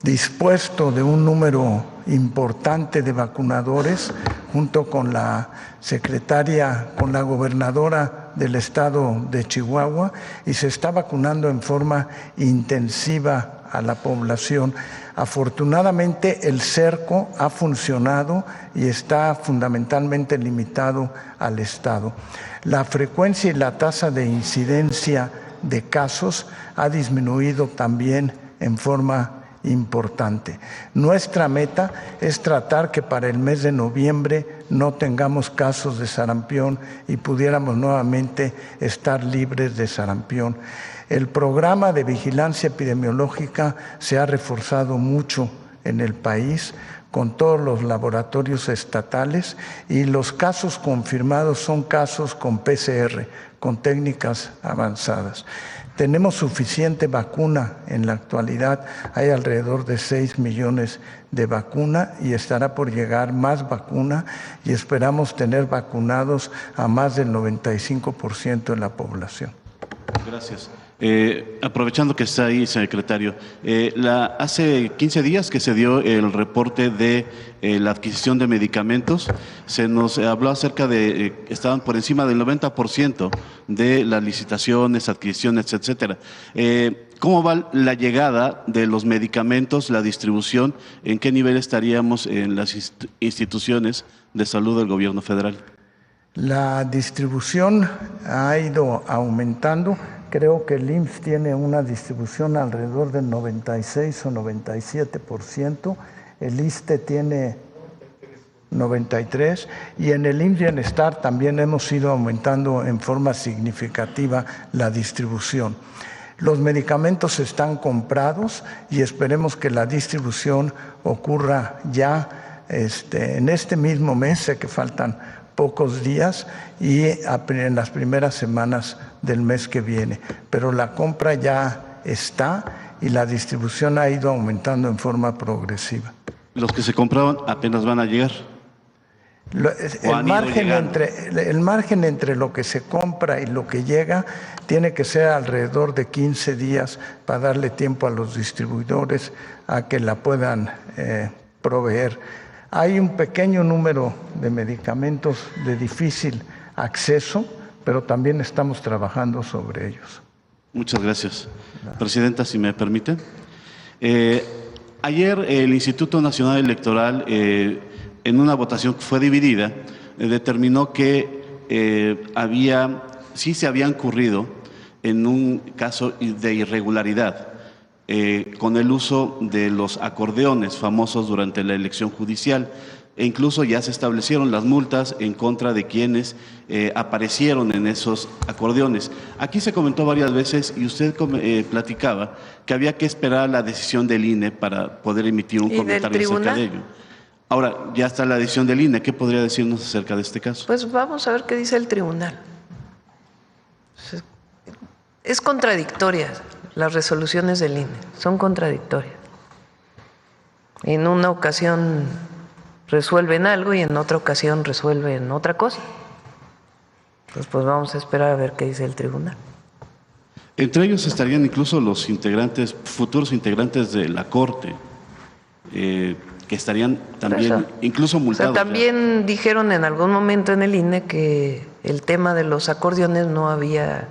dispuesto de un número importante de vacunadores junto con la secretaria, con la gobernadora del estado de Chihuahua, y se está vacunando en forma intensiva a la población. Afortunadamente el cerco ha funcionado y está fundamentalmente limitado al estado. La frecuencia y la tasa de incidencia de casos ha disminuido también en forma importante. Nuestra meta es tratar que para el mes de noviembre no tengamos casos de sarampión y pudiéramos nuevamente estar libres de sarampión. El programa de vigilancia epidemiológica se ha reforzado mucho en el país con todos los laboratorios estatales y los casos confirmados son casos con PCR, con técnicas avanzadas. Tenemos suficiente vacuna en la actualidad, hay alrededor de 6 millones de vacuna y estará por llegar más vacuna y esperamos tener vacunados a más del 95% de la población. Gracias. Aprovechando que está ahí, secretario, hace 15 días que se dio el reporte de la adquisición de medicamentos, se nos habló acerca de estaban por encima del 90% de las licitaciones, adquisiciones, etcétera. ¿Cómo va la llegada de los medicamentos, la distribución? ¿En qué nivel estaríamos en las instituciones de salud del gobierno federal? La distribución ha ido aumentando. Creo que el IMSS tiene una distribución alrededor del 96 o 97%. El ISSSTE tiene 93%. Y en el IMSS Bienestar también hemos ido aumentando en forma significativa la distribución. Los medicamentos están comprados y esperemos que la distribución ocurra ya en este mismo mes. Sé que faltan pocos días y en las primeras semanas del mes que viene. Pero la compra ya está y la distribución ha ido aumentando en forma progresiva. Los que se compraban apenas van a llegar. El margen entre lo que se compra y lo que llega tiene que ser alrededor de 15 días para darle tiempo a los distribuidores a que la puedan proveer. Hay un pequeño número de medicamentos de difícil acceso, pero también estamos trabajando sobre ellos. Muchas gracias. Presidenta, si me permite. Ayer el Instituto Nacional Electoral, en una votación que fue dividida, determinó que sí se había incurrido en un caso de irregularidad con el uso de los acordeones famosos durante la elección judicial, e incluso ya se establecieron las multas en contra de quienes aparecieron en esos acordeones. Aquí se comentó varias veces y usted platicaba que había que esperar la decisión del INE para poder emitir un comentario acerca de ello. Ahora, ya está la decisión del INE. ¿Qué podría decirnos acerca de este caso? Pues vamos a ver qué dice el tribunal. Es contradictoria las resoluciones del INE, son contradictorias. En una ocasión resuelven algo y en otra ocasión resuelven otra cosa. Entonces, pues vamos a esperar a ver qué dice el tribunal. Entre ellos estarían incluso los integrantes, futuros integrantes de la Corte, que estarían también incluso multados. O sea, también dijeron en algún momento en el INE que el tema de los acordeones no había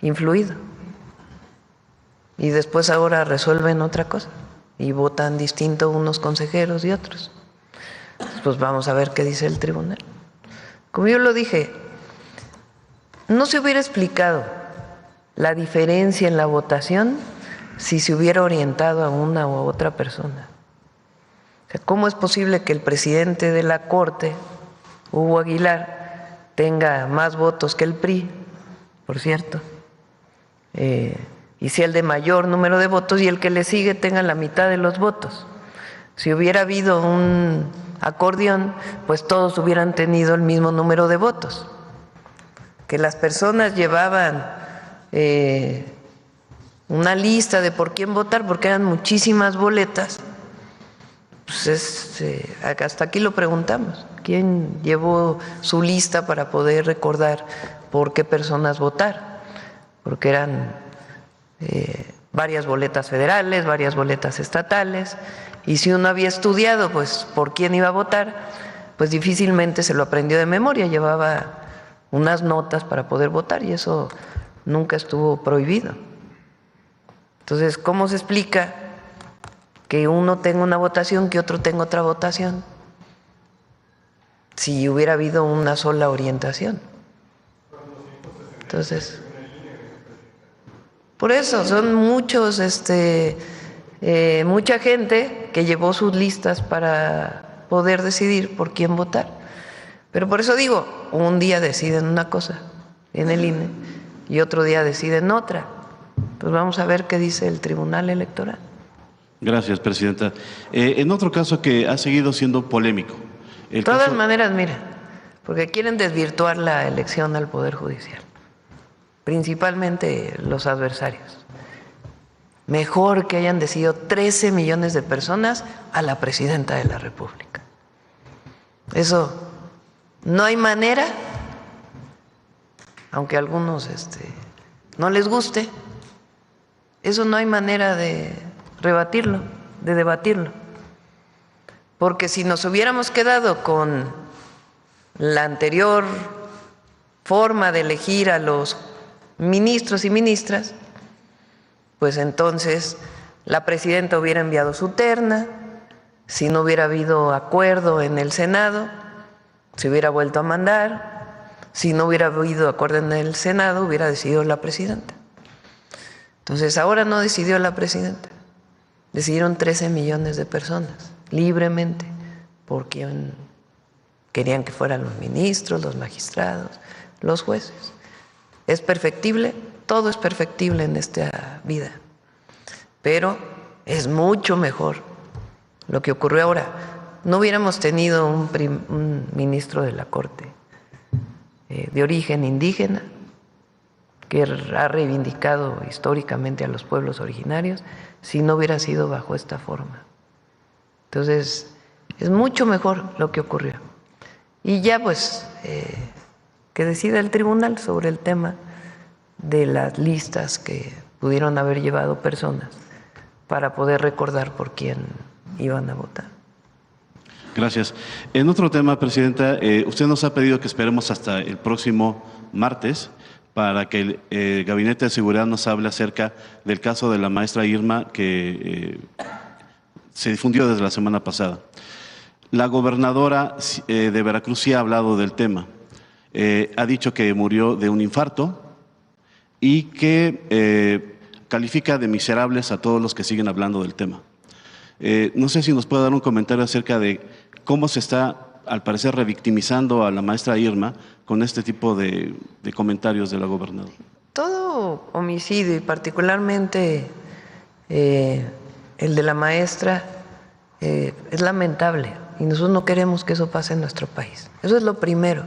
influido. Y después ahora resuelven otra cosa y votan distinto unos consejeros y otros. Pues vamos a ver qué dice el tribunal. Como yo lo dije, no se hubiera explicado la diferencia en la votación si se hubiera orientado a una u otra persona. O sea, ¿cómo es posible que el presidente de la Corte, Hugo Aguilar, tenga más votos que el PRI, por cierto, y sea el de mayor número de votos y el que le sigue tenga la mitad de los votos? Si hubiera habido un acordeón, pues todos hubieran tenido el mismo número de votos. Que las personas llevaban una lista de por quién votar, porque eran muchísimas boletas, pues hasta aquí lo preguntamos. ¿Quién llevó su lista para poder recordar por qué personas votar? Porque eran varias boletas federales, varias boletas estatales, y si uno había estudiado pues por quién iba a votar, pues difícilmente se lo aprendió de memoria, llevaba unas notas para poder votar y eso nunca estuvo prohibido. Entonces, ¿cómo se explica que uno tenga una votación, que otro tenga otra votación, si hubiera habido una sola orientación? Entonces, por eso son muchos, mucha gente que llevó sus listas para poder decidir por quién votar. Pero por eso digo, un día deciden una cosa en el INE y otro día deciden otra. Pues vamos a ver qué dice el Tribunal Electoral. Gracias, Presidenta. En otro caso que ha seguido siendo polémico. De todas maneras, mira, porque quieren desvirtuar la elección al Poder Judicial. principalmente los adversarios. Mejor que hayan decidido 13 millones de personas a la presidenta de la República. Eso no hay manera, aunque a algunos no les guste, eso no hay manera de rebatirlo, de debatirlo. Porque si nos hubiéramos quedado con la anterior forma de elegir a los ministros y ministras, pues entonces la presidenta hubiera enviado su terna, si no hubiera habido acuerdo en el Senado, se hubiera vuelto a mandar, si no hubiera habido acuerdo en el Senado, hubiera decidido la presidenta. Entonces ahora no decidió la presidenta, decidieron 13 millones de personas, libremente, por quien querían que fueran los ministros, los magistrados, los jueces. ¿Es perfectible? Todo es perfectible en esta vida, pero es mucho mejor lo que ocurrió ahora. No hubiéramos tenido un ministro de la Corte de origen indígena que ha reivindicado históricamente a los pueblos originarios si no hubiera sido bajo esta forma. Entonces, es mucho mejor lo que ocurrió. Y ya pues que decida el tribunal sobre el tema de las listas que pudieron haber llevado personas para poder recordar por quién iban a votar. Gracias. En otro tema, Presidenta, usted nos ha pedido que esperemos hasta el próximo martes para que el Gabinete de Seguridad nos hable acerca del caso de la maestra Irma que se difundió desde la semana pasada. La gobernadora de Veracruz sí ha hablado del tema. Ha dicho que murió de un infarto y que califica de miserables a todos los que siguen hablando del tema. No sé si nos puede dar un comentario acerca de cómo se está, al parecer, revictimizando a la maestra Irma con este tipo de comentarios de la gobernadora. Todo homicidio, y particularmente el de la maestra, es lamentable y nosotros no queremos que eso pase en nuestro país. Eso es lo primero.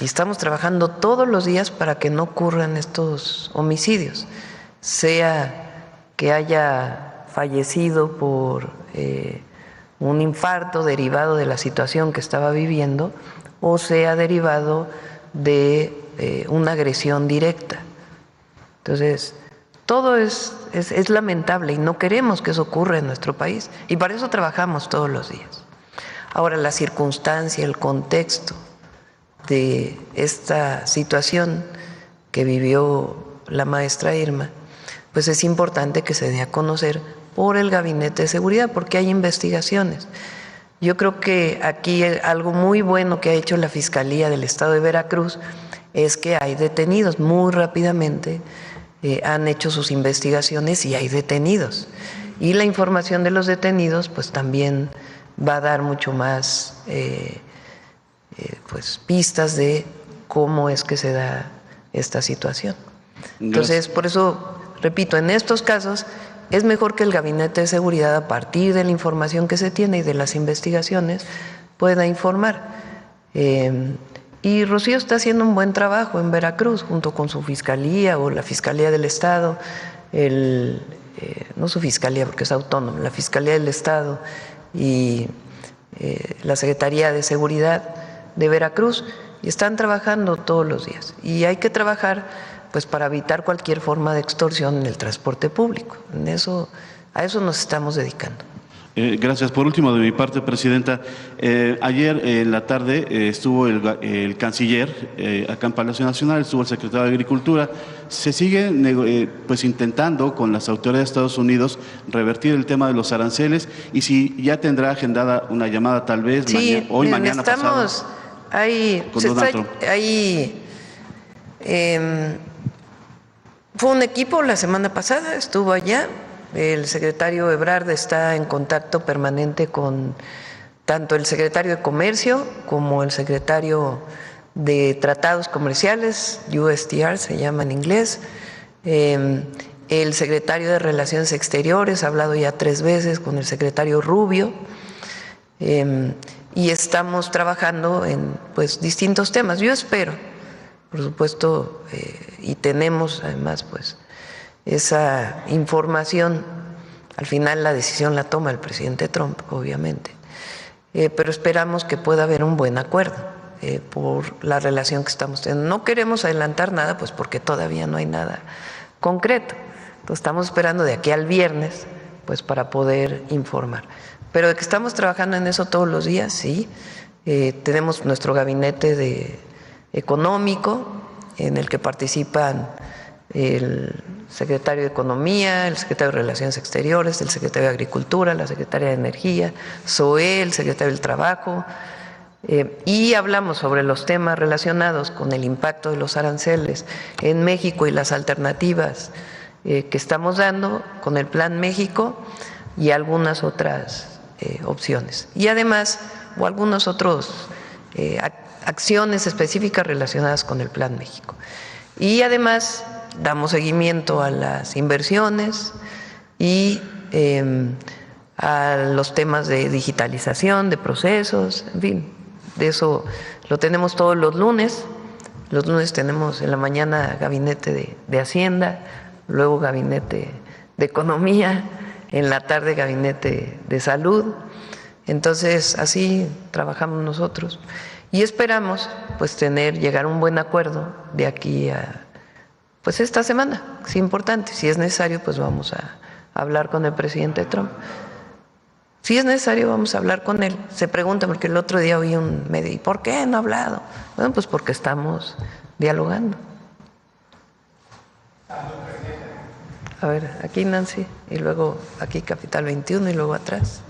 Y estamos trabajando todos los días para que no ocurran estos homicidios, sea que haya fallecido por un infarto derivado de la situación que estaba viviendo o sea derivado de una agresión directa. Entonces, todo es lamentable y no queremos que eso ocurra en nuestro país y para eso trabajamos todos los días. Ahora, la circunstancia, el contexto de esta situación que vivió la maestra Irma, pues es importante que se dé a conocer por el Gabinete de Seguridad, porque hay investigaciones. Yo creo que aquí algo muy bueno que ha hecho la Fiscalía del Estado de Veracruz es que hay detenidos. Muy rápidamente han hecho sus investigaciones y hay detenidos. Y la información de los detenidos pues también va a dar mucho más pues pistas de cómo es que se da esta situación. Entonces, por eso, repito, en estos casos es mejor que el Gabinete de Seguridad, a partir de la información que se tiene y de las investigaciones, pueda informar. Y Rocío está haciendo un buen trabajo en Veracruz, junto con su Fiscalía o la Fiscalía del Estado, no su Fiscalía porque es autónoma, la Fiscalía del Estado y la Secretaría de Seguridad de Veracruz, y están trabajando todos los días. Y hay que trabajar pues para evitar cualquier forma de extorsión en el transporte público. A eso nos estamos dedicando. Gracias. Por último, de mi parte, Presidenta, ayer en la tarde estuvo el canciller acá en Palacio Nacional, estuvo el secretario de Agricultura. Se sigue pues intentando con las autoridades de Estados Unidos revertir el tema de los aranceles y si ya tendrá agendada una llamada tal vez mañana pasado. Fue un equipo la semana pasada, estuvo allá. El secretario Ebrard está en contacto permanente con tanto el secretario de Comercio como el secretario de Tratados Comerciales, USTR se llama en inglés. El secretario de Relaciones Exteriores ha hablado ya 3 veces con el secretario Rubio. Y estamos trabajando en pues distintos temas. Yo espero por supuesto, y tenemos además pues esa información. Al final la decisión la toma el presidente Trump, obviamente, pero esperamos que pueda haber un buen acuerdo por la relación que estamos teniendo. No queremos adelantar nada, pues porque todavía no hay nada concreto. Entonces estamos esperando de aquí al viernes, pues para poder informar. Pero de que estamos trabajando en eso todos los días, sí. Tenemos nuestro gabinete económico en el que participan el secretario de Economía, el secretario de Relaciones Exteriores, el secretario de Agricultura, la secretaria de Energía, SOE, el secretario del Trabajo, y hablamos sobre los temas relacionados con el impacto de los aranceles en México y las alternativas que estamos dando con el Plan México y algunas otras opciones. Y además, o algunas otras acciones específicas relacionadas con el Plan México. Y además damos seguimiento a las inversiones y a los temas de digitalización, de procesos, en fin, de eso lo tenemos todos los lunes. Los lunes tenemos en la mañana gabinete de Hacienda, luego gabinete de Economía, en la tarde gabinete de Salud. Entonces así trabajamos nosotros y esperamos pues llegar a un buen acuerdo de aquí a pues esta semana. Es importante, si es necesario pues vamos a hablar con el presidente Trump. Si es necesario vamos a hablar con él. Se pregunta, porque el otro día oí un medio, ¿y por qué no ha hablado? Bueno, pues porque estamos dialogando. A ver, aquí Nancy, y luego aquí Capital 21 y luego atrás.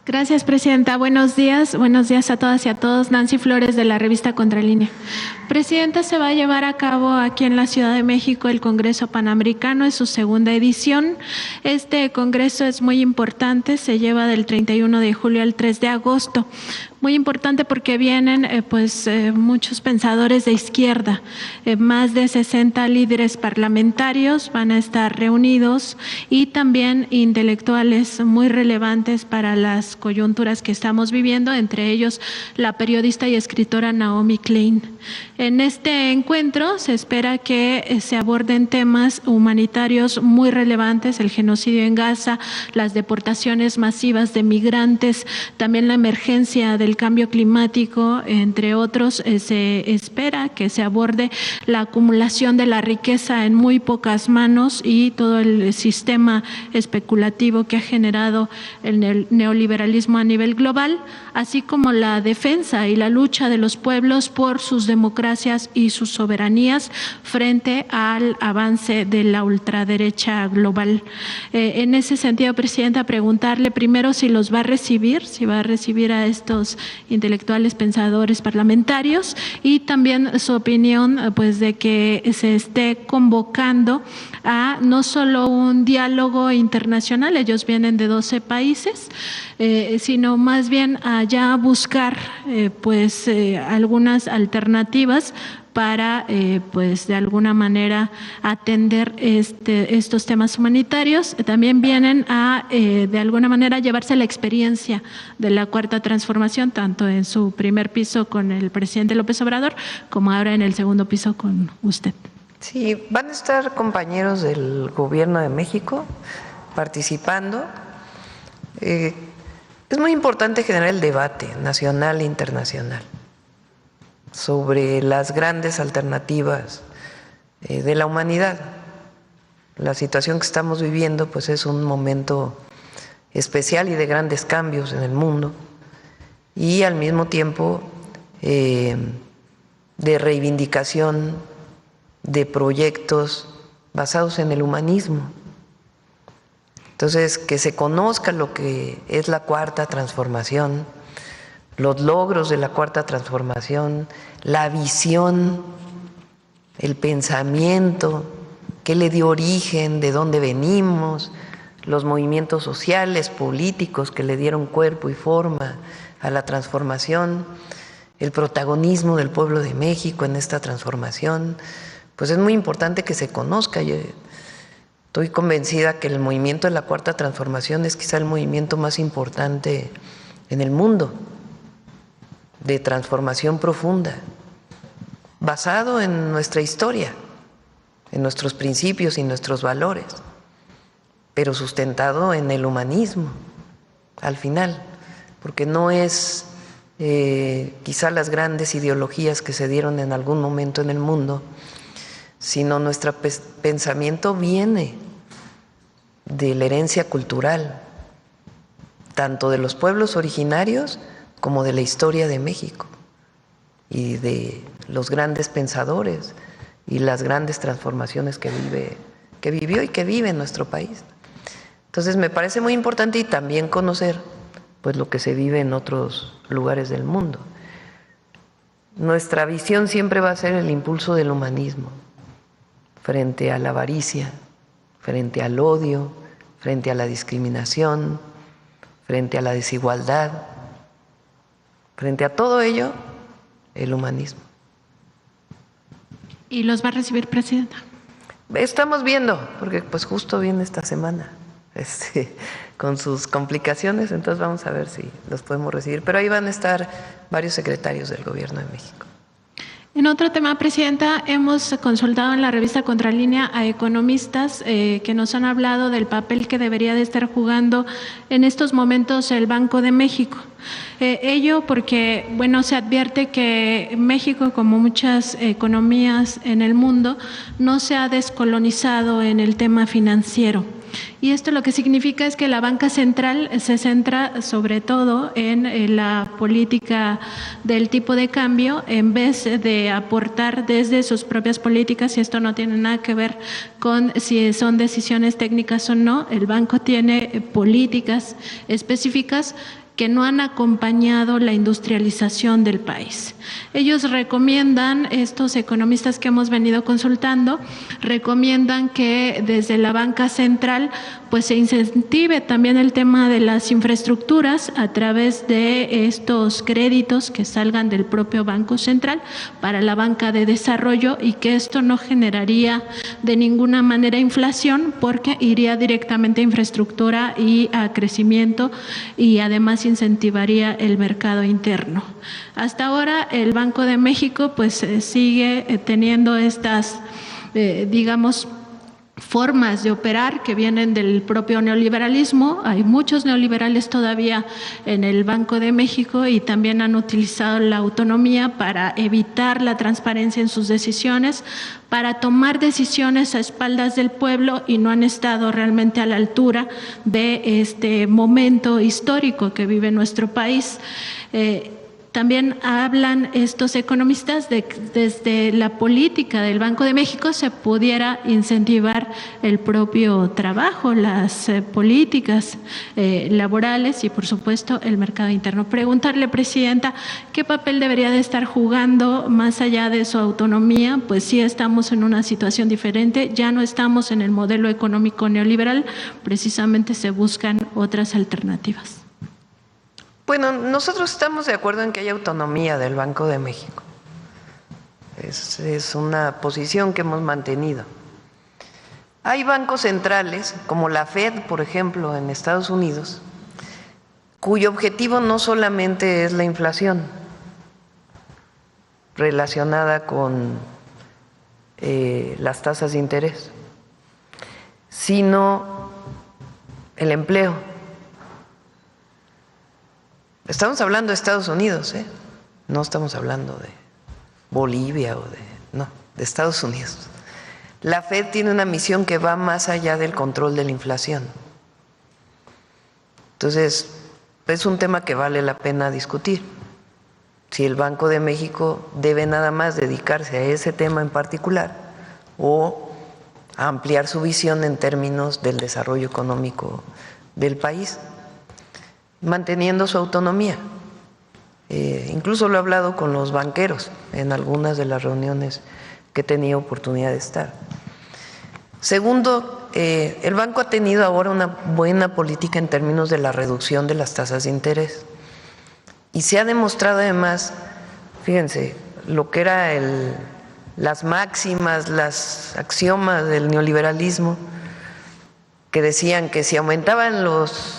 Gracias, Presidenta. Buenos días a todas y a todos. Nancy Flores, de la revista Contralínea. Presidenta, se va a llevar a cabo aquí en la Ciudad de México el Congreso Panamericano, es su segunda edición. Este congreso es muy importante, se lleva del 31 de julio al 3 de agosto. Muy importante porque vienen muchos pensadores de izquierda, más de 60 líderes parlamentarios van a estar reunidos y también intelectuales muy relevantes para las coyunturas que estamos viviendo, entre ellos la periodista y escritora Naomi Klein. En este encuentro se espera que se aborden temas humanitarios muy relevantes, el genocidio en Gaza, las deportaciones masivas de migrantes, también la emergencia del cambio climático, entre otros. Se espera que se aborde la acumulación de la riqueza en muy pocas manos y todo el sistema especulativo que ha generado el neoliberalismo a nivel global, así como la defensa y la lucha de los pueblos por sus democracias y sus soberanías frente al avance de la ultraderecha global. En ese sentido, Presidenta, preguntarle primero si los va a recibir, si va a recibir a estos intelectuales pensadores parlamentarios, y también su opinión pues de que se esté convocando a no solo un diálogo internacional, ellos vienen de 12 países, sino más bien a ya buscar algunas alternativas para de alguna manera atender estos temas humanitarios. También vienen a de alguna manera llevarse la experiencia de la Cuarta Transformación, tanto en su primer piso con el presidente López Obrador como ahora en el segundo piso con usted. Sí, van a estar compañeros del Gobierno de México participando. Es muy importante generar el debate nacional e internacional sobre las grandes alternativas de la humanidad. La situación que estamos viviendo pues es un momento especial y de grandes cambios en el mundo, y al mismo tiempo de reivindicación de proyectos basados en el humanismo. Entonces, que se conozca lo que es la Cuarta Transformación, los logros de la Cuarta Transformación, la visión, el pensamiento, qué le dio origen, de dónde venimos, los movimientos sociales, políticos que le dieron cuerpo y forma a la transformación, el protagonismo del pueblo de México en esta transformación. Pues es muy importante que se conozca. Yo estoy convencida que el movimiento de la Cuarta Transformación es quizá el movimiento más importante en el mundo, de transformación profunda, basado en nuestra historia, en nuestros principios y nuestros valores, pero sustentado en el humanismo al final, porque no es quizá las grandes ideologías que se dieron en algún momento en el mundo, sino nuestro pensamiento viene de la herencia cultural, tanto de los pueblos originarios como de la historia de México y de los grandes pensadores y las grandes transformaciones que vivió y que vive en nuestro país. Entonces me parece muy importante y también conocer pues lo que se vive en otros lugares del mundo. Nuestra visión siempre va a ser el impulso del humanismo frente a la avaricia, frente al odio, frente a la discriminación, frente a la desigualdad, frente a todo ello, el humanismo. ¿Y los va a recibir, presidenta? Estamos viendo, porque pues justo viene esta semana, con sus complicaciones, entonces vamos a ver si los podemos recibir. Pero ahí van a estar varios secretarios del Gobierno de México. En otro tema, presidenta, hemos consultado en la revista Contralínea a economistas que nos han hablado del papel que debería de estar jugando en estos momentos el Banco de México. Ello porque, bueno, se advierte que México, como muchas economías en el mundo, no se ha descolonizado en el tema financiero. Y esto lo que significa es que la banca central se centra sobre todo en la política del tipo de cambio en vez de aportar desde sus propias políticas, y esto no tiene nada que ver con si son decisiones técnicas o no. El banco tiene políticas específicas que no han acompañado la industrialización del país. Ellos recomiendan, estos economistas que hemos venido consultando, recomiendan que desde la banca central pues se incentive también el tema de las infraestructuras a través de estos créditos que salgan del propio Banco Central para la banca de desarrollo, y que esto no generaría de ninguna manera inflación porque iría directamente a infraestructura y a crecimiento, y además incentivaría el mercado interno. Hasta ahora el Banco de México pues sigue teniendo estas, digamos, formas de operar que vienen del propio neoliberalismo. Hay muchos neoliberales todavía en el Banco de México y también han utilizado la autonomía para evitar la transparencia en sus decisiones, para tomar decisiones a espaldas del pueblo, y no han estado realmente a la altura de este momento histórico que vive nuestro país. También hablan estos economistas de que desde la política del Banco de México se pudiera incentivar el propio trabajo, las políticas laborales y por supuesto el mercado interno. Preguntarle, presidenta, ¿qué papel debería de estar jugando más allá de su autonomía? Pues sí estamos en una situación diferente, ya no estamos en el modelo económico neoliberal, precisamente se buscan otras alternativas. Bueno, nosotros estamos de acuerdo en que haya autonomía del Banco de México. Es una posición que hemos mantenido. Hay bancos centrales, como la Fed, por ejemplo, en Estados Unidos, cuyo objetivo no solamente es la inflación relacionada con las tasas de interés, sino el empleo. Estamos hablando de Estados Unidos, no estamos hablando de Bolivia de Estados Unidos. La Fed tiene una misión que va más allá del control de la inflación. Entonces, es un tema que vale la pena discutir. Si el Banco de México debe nada más dedicarse a ese tema en particular o a ampliar su visión en términos del desarrollo económico del país, manteniendo su autonomía. Incluso lo he hablado con los banqueros en algunas de las reuniones que he tenido oportunidad de estar. Segundo, el banco ha tenido ahora una buena política en términos de la reducción de las tasas de interés. Y se ha demostrado además, fíjense, lo que era las máximas, las axiomas del neoliberalismo, que decían que si aumentaban los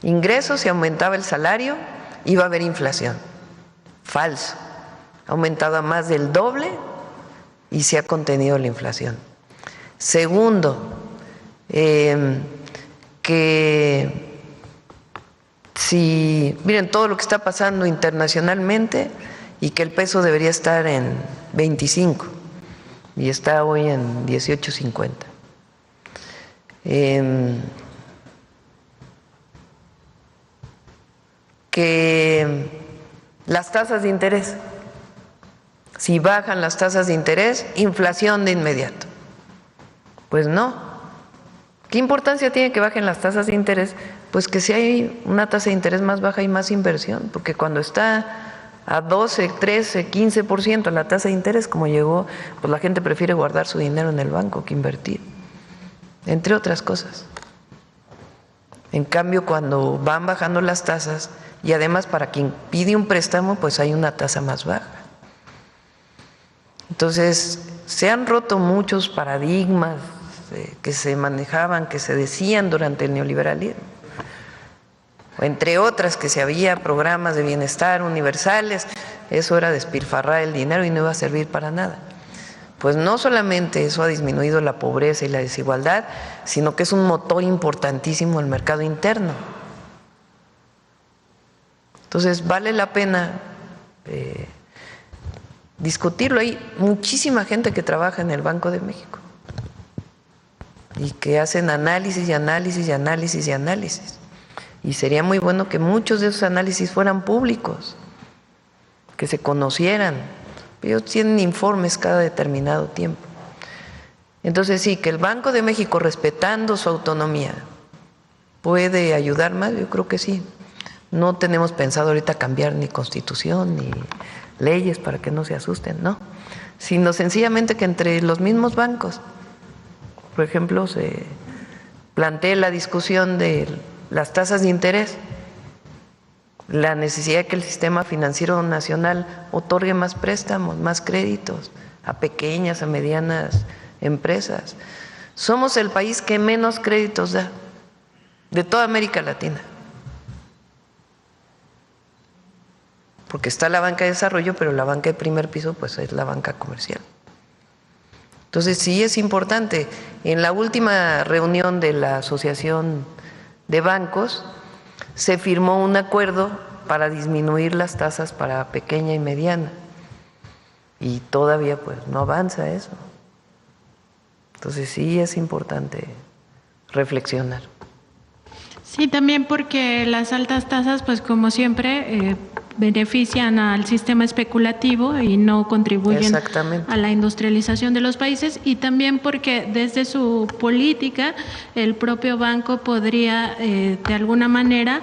ingresos, si aumentaba el salario, iba a haber inflación. Falso. ha aumentado a más del doble y se ha contenido la inflación. Segundo, que si miren todo lo que está pasando internacionalmente y que el peso debería estar en 25 y está hoy en 18.50. Que las tasas de interés, si bajan las tasas de interés, inflación de inmediato. Pues no. ¿Qué importancia tiene que bajen las tasas de interés? Pues que si hay una tasa de interés más baja hay más inversión, porque cuando está a 12, 13, 15% la tasa de interés, como llegó, pues la gente prefiere guardar su dinero en el banco que invertir, entre otras cosas. En cambio, cuando van bajando las tasas, y además para quien pide un préstamo, pues hay una tasa más baja. Entonces, se han roto muchos paradigmas que se manejaban, que se decían durante el neoliberalismo. Entre otras, que si había programas de bienestar universales, eso era despilfarrar el dinero y no iba a servir para nada. Pues no solamente eso ha disminuido la pobreza y la desigualdad, sino que es un motor importantísimo del mercado interno. Entonces, vale la pena discutirlo. Hay muchísima gente que trabaja en el Banco de México y que hacen análisis y análisis y análisis y análisis. Y sería muy bueno que muchos de esos análisis fueran públicos, que se conocieran. Ellos tienen informes cada determinado tiempo. Entonces sí, que el Banco de México, respetando su autonomía, puede ayudar más, yo creo que sí. No tenemos pensado ahorita cambiar ni constitución ni leyes para que no se asusten, no, sino sencillamente que entre los mismos bancos, por ejemplo, se plantee la discusión de las tasas de interés, la necesidad de que el sistema financiero nacional otorgue más préstamos, más créditos a pequeñas, a medianas empresas. Somos el país que menos créditos da de toda América Latina, porque está la banca de desarrollo, pero la banca de primer piso pues es la banca comercial. Entonces sí es importante. En la última reunión de la Asociación de Bancos se firmó un acuerdo para disminuir las tasas para pequeña y mediana, y todavía pues no avanza eso. Entonces sí es importante reflexionar. Sí, también porque las altas tasas, pues como siempre, benefician al sistema especulativo y no contribuyen a la industrialización de los países, y también porque desde su política el propio banco podría de alguna manera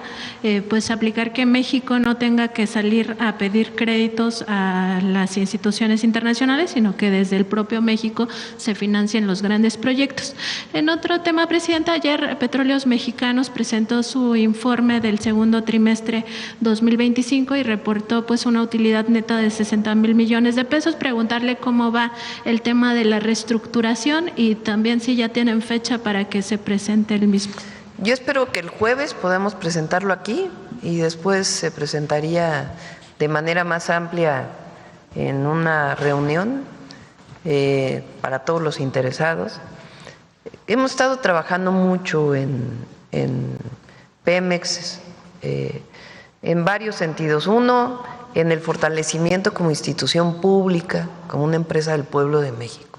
pues aplicar que México no tenga que salir a pedir créditos a las instituciones internacionales, sino que desde el propio México se financien los grandes proyectos. En otro tema, Presidenta, ayer Petróleos Mexicanos presentó su informe del segundo trimestre 2025 y reportó pues una utilidad neta de 60,000 millones de pesos. Preguntarle cómo va el tema de la reestructuración y también si ya tienen fecha para que se presente el mismo. Yo espero que el jueves podamos presentarlo aquí y después se presentaría de manera más amplia en una reunión para todos los interesados. Hemos estado trabajando mucho en Pemex en varios sentidos. Uno, en el fortalecimiento como institución pública, como una empresa del pueblo de México.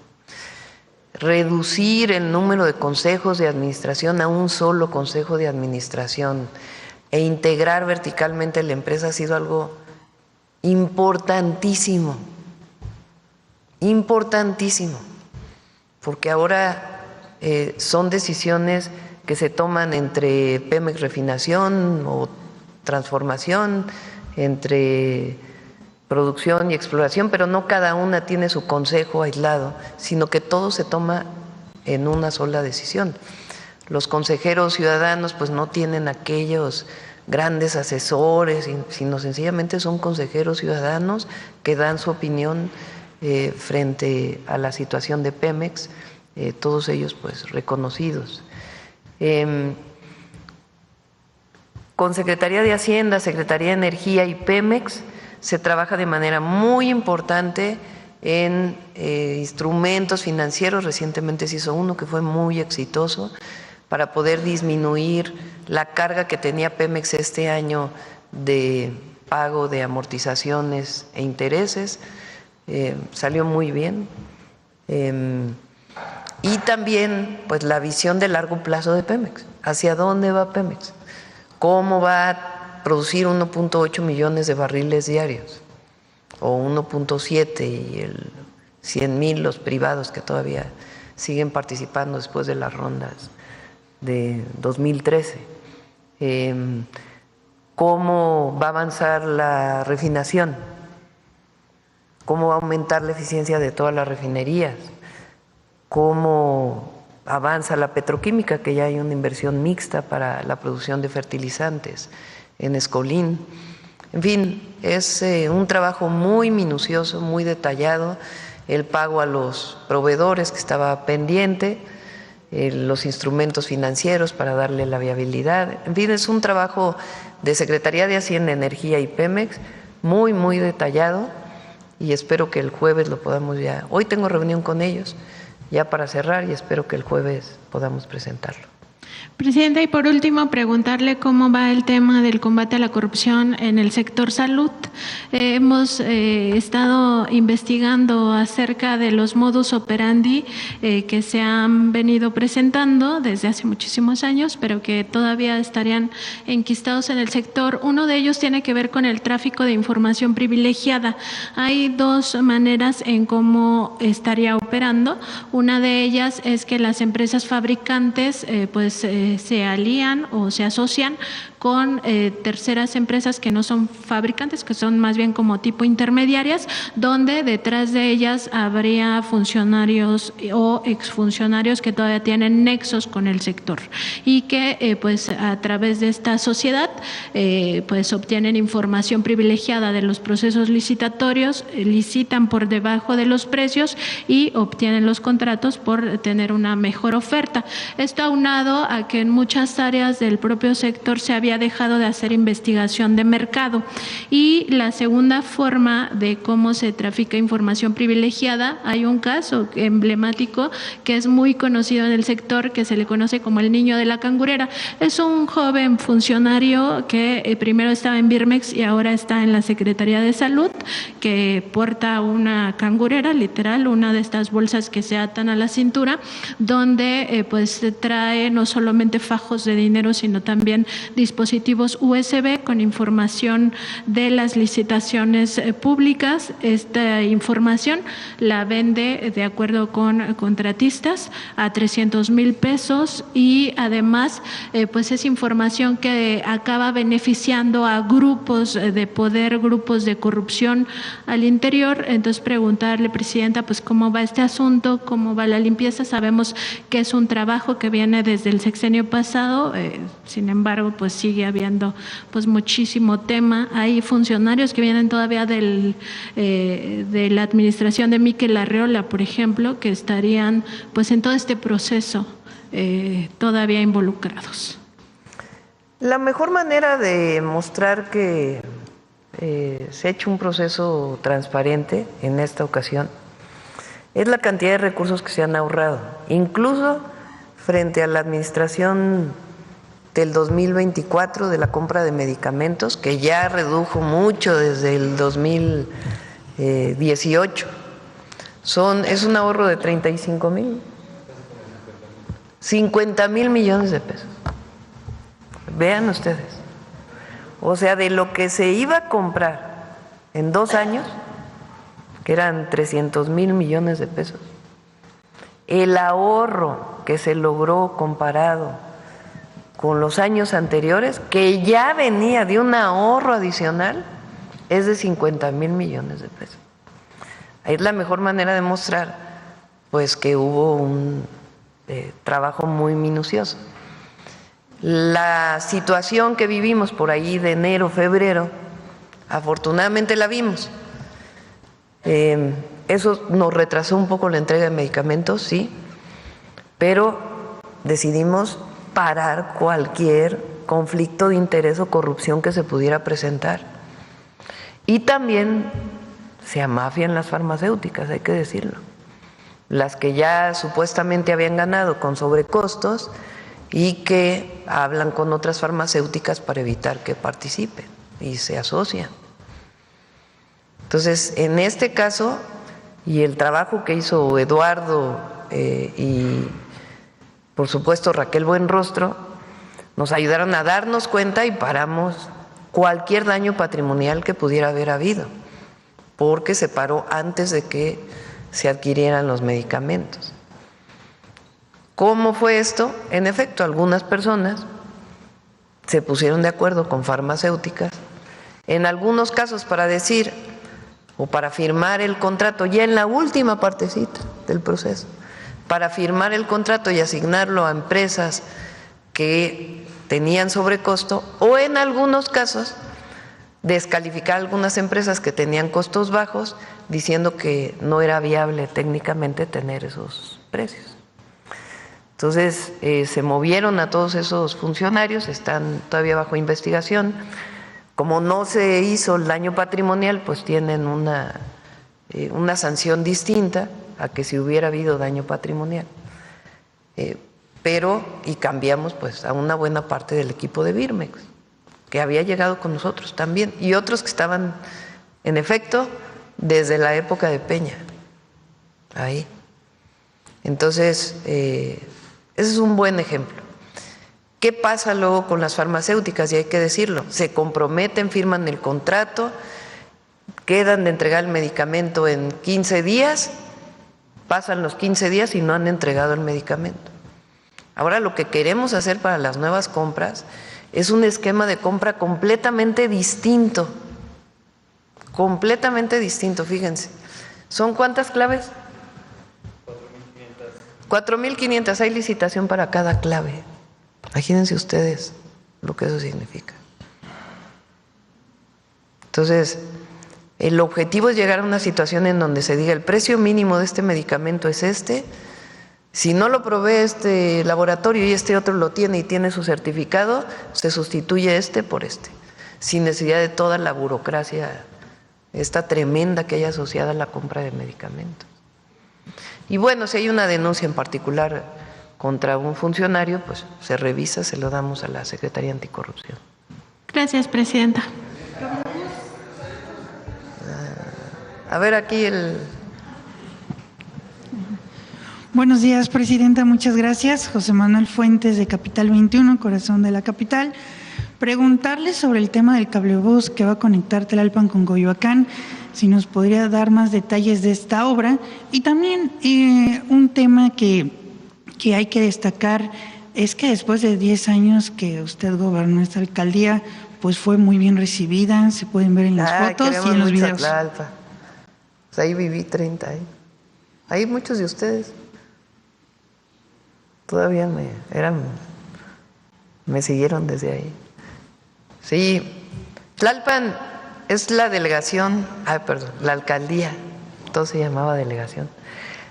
Reducir el número de consejos de administración a un solo consejo de administración e integrar verticalmente la empresa ha sido algo importantísimo, importantísimo, porque ahora son decisiones que se toman entre Pemex Refinación o Transformación, entre producción y exploración, pero no cada una tiene su consejo aislado, sino que todo se toma en una sola decisión. Los consejeros ciudadanos pues no tienen aquellos grandes asesores, sino sencillamente son consejeros ciudadanos que dan su opinión frente a la situación de Pemex, todos ellos pues reconocidos. Con Secretaría de Hacienda, Secretaría de Energía y Pemex se trabaja de manera muy importante en instrumentos financieros. Recientemente se hizo uno que fue muy exitoso para poder disminuir la carga que tenía Pemex este año de pago de amortizaciones e intereses. Salió muy bien. Y también pues la visión de largo plazo de Pemex. ¿Hacia dónde va Pemex? ¿Cómo va a producir 1.8 millones de barriles diarios? O 1.7 y el 100,000 los privados que todavía siguen participando después de las rondas de 2013. ¿Cómo va a avanzar la refinación? ¿Cómo va a aumentar la eficiencia de todas las refinerías? ¿Cómo avanza la petroquímica? Que ya hay una inversión mixta para la producción de fertilizantes en Escolín. En fin, es un trabajo muy minucioso, muy detallado, el pago a los proveedores que estaba pendiente, los instrumentos financieros para darle la viabilidad. En fin, es un trabajo de Secretaría de Hacienda, Energía y Pemex muy, muy detallado, y espero que el jueves lo podamos ya. Hoy tengo reunión con ellos ya para cerrar y espero que el jueves podamos presentarlo. Presidenta, y por último, preguntarle cómo va el tema del combate a la corrupción en el sector salud. Hemos estado investigando acerca de los modus operandi que se han venido presentando desde hace muchísimos años, pero que todavía estarían enquistados en el sector. Uno de ellos tiene que ver con el tráfico de información privilegiada. Hay dos maneras en cómo estaría operando. Una de ellas es que las empresas fabricantes se alían o se asocian con terceras empresas que no son fabricantes, que son más bien como tipo intermediarias, donde detrás de ellas habría funcionarios o exfuncionarios que todavía tienen nexos con el sector y que pues a través de esta sociedad pues obtienen información privilegiada de los procesos licitatorios, licitan por debajo de los precios y obtienen los contratos por tener una mejor oferta. Esto aunado a que en muchas áreas del propio sector se había dejado de hacer investigación de mercado. Y la segunda forma de cómo se trafica información privilegiada, hay un caso emblemático que es muy conocido en el sector, que se le conoce como el niño de la cangurera. Es un joven funcionario que primero estaba en Birmex y ahora está en la Secretaría de Salud, que porta una cangurera, literal, una de estas bolsas que se atan a la cintura, donde pues trae no solamente fajos de dinero, sino también dispositivos USB con información de las licitaciones públicas. Esta información la vende de acuerdo con contratistas a 300,000 pesos y además pues es información que acaba beneficiando a grupos de poder, grupos de corrupción al interior. Entonces preguntarle, Presidenta, pues cómo va este asunto, cómo va la limpieza. Sabemos que es un trabajo que viene desde el sexenio pasado, sin embargo pues sigue habiendo pues muchísimo tema. Hay funcionarios que vienen todavía de la administración de Miquel Arreola, por ejemplo, que estarían pues en todo este proceso todavía involucrados. La mejor manera de mostrar que se ha hecho un proceso transparente en esta ocasión es la cantidad de recursos que se han ahorrado, incluso frente a la administración del 2024 de la compra de medicamentos, que ya redujo mucho desde el 2018. Es un ahorro de 35,000, 50,000 millones de pesos. Vean ustedes. O sea, de lo que se iba a comprar en 2 años, que eran 300,000 millones de pesos, el ahorro que se logró comparado con los años anteriores, que ya venía de un ahorro adicional, es de 50,000 millones de pesos. Ahí es la mejor manera de mostrar pues que hubo un trabajo muy minucioso. La situación que vivimos por ahí de enero, febrero, afortunadamente la vimos. Eso nos retrasó un poco la entrega de medicamentos, sí, pero decidimos parar cualquier conflicto de interés o corrupción que se pudiera presentar. Y también se amafian las farmacéuticas, hay que decirlo. Las que ya supuestamente habían ganado con sobrecostos y que hablan con otras farmacéuticas para evitar que participen y se asocian. Entonces, en este caso, y el trabajo que hizo Eduardo y por supuesto Raquel Buenrostro, nos ayudaron a darnos cuenta y paramos cualquier daño patrimonial que pudiera haber habido, porque se paró antes de que se adquirieran los medicamentos. ¿Cómo fue esto? En efecto, algunas personas se pusieron de acuerdo con farmacéuticas, en algunos casos para decir o para firmar el contrato ya en la última partecita del proceso, para firmar el contrato y asignarlo a empresas que tenían sobrecosto, o en algunos casos descalificar a algunas empresas que tenían costos bajos diciendo que no era viable técnicamente tener esos precios. Entonces se movieron a todos esos funcionarios, están todavía bajo investigación. Como no se hizo el daño patrimonial, pues tienen una sanción distinta a que si hubiera habido daño patrimonial. Y cambiamos pues a una buena parte del equipo de Birmex, que había llegado con nosotros también, y otros que estaban, en efecto, desde la época de Peña, ahí. Entonces, ese es un buen ejemplo. ¿Qué pasa luego con las farmacéuticas? Y hay que decirlo, se comprometen, firman el contrato, quedan de entregar el medicamento en 15 días, pasan los 15 días y no han entregado el medicamento. Ahora lo que queremos hacer para las nuevas compras es un esquema de compra completamente distinto, fíjense. ¿Son cuántas claves? 4.500, hay licitación para cada clave. Imagínense ustedes lo que eso significa. Entonces, el objetivo es llegar a una situación en donde se diga el precio mínimo de este medicamento es este. Si no lo provee este laboratorio y este otro lo tiene y tiene su certificado, se sustituye este por este, sin necesidad de toda la burocracia esta tremenda que hay asociada a la compra de medicamentos. Y bueno, si hay una denuncia en particular contra un funcionario, pues se revisa, se lo damos a la Secretaría Anticorrupción. Gracias, presidenta. A ver, aquí el... Buenos días, presidenta, muchas gracias. José Manuel Fuentes, de Capital 21, corazón de la capital. Preguntarle sobre el tema del cablebús que va a conectar Tlalpan con Coyoacán, si nos podría dar más detalles de esta obra. Y también un tema que hay que destacar es que después de 10 años que usted gobernó esta alcaldía, pues fue muy bien recibida, se pueden ver en las fotos y en los videos. Tlalpan. Pues ahí viví 30 años. Ahí muchos de ustedes todavía me siguieron desde ahí. Sí, Tlalpan es la delegación, la alcaldía, todo se llamaba delegación,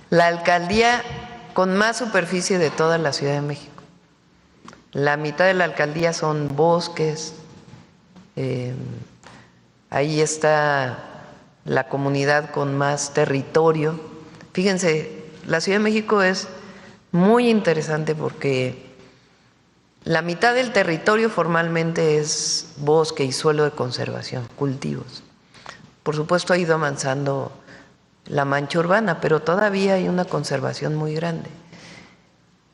la alcaldía con más superficie de toda la Ciudad de México. La mitad de la alcaldía son bosques, ahí está la comunidad con más territorio. Fíjense, la Ciudad de México es muy interesante porque la mitad del territorio formalmente es bosque y suelo de conservación, cultivos. Por supuesto ha ido avanzando la mancha urbana, pero todavía hay una conservación muy grande.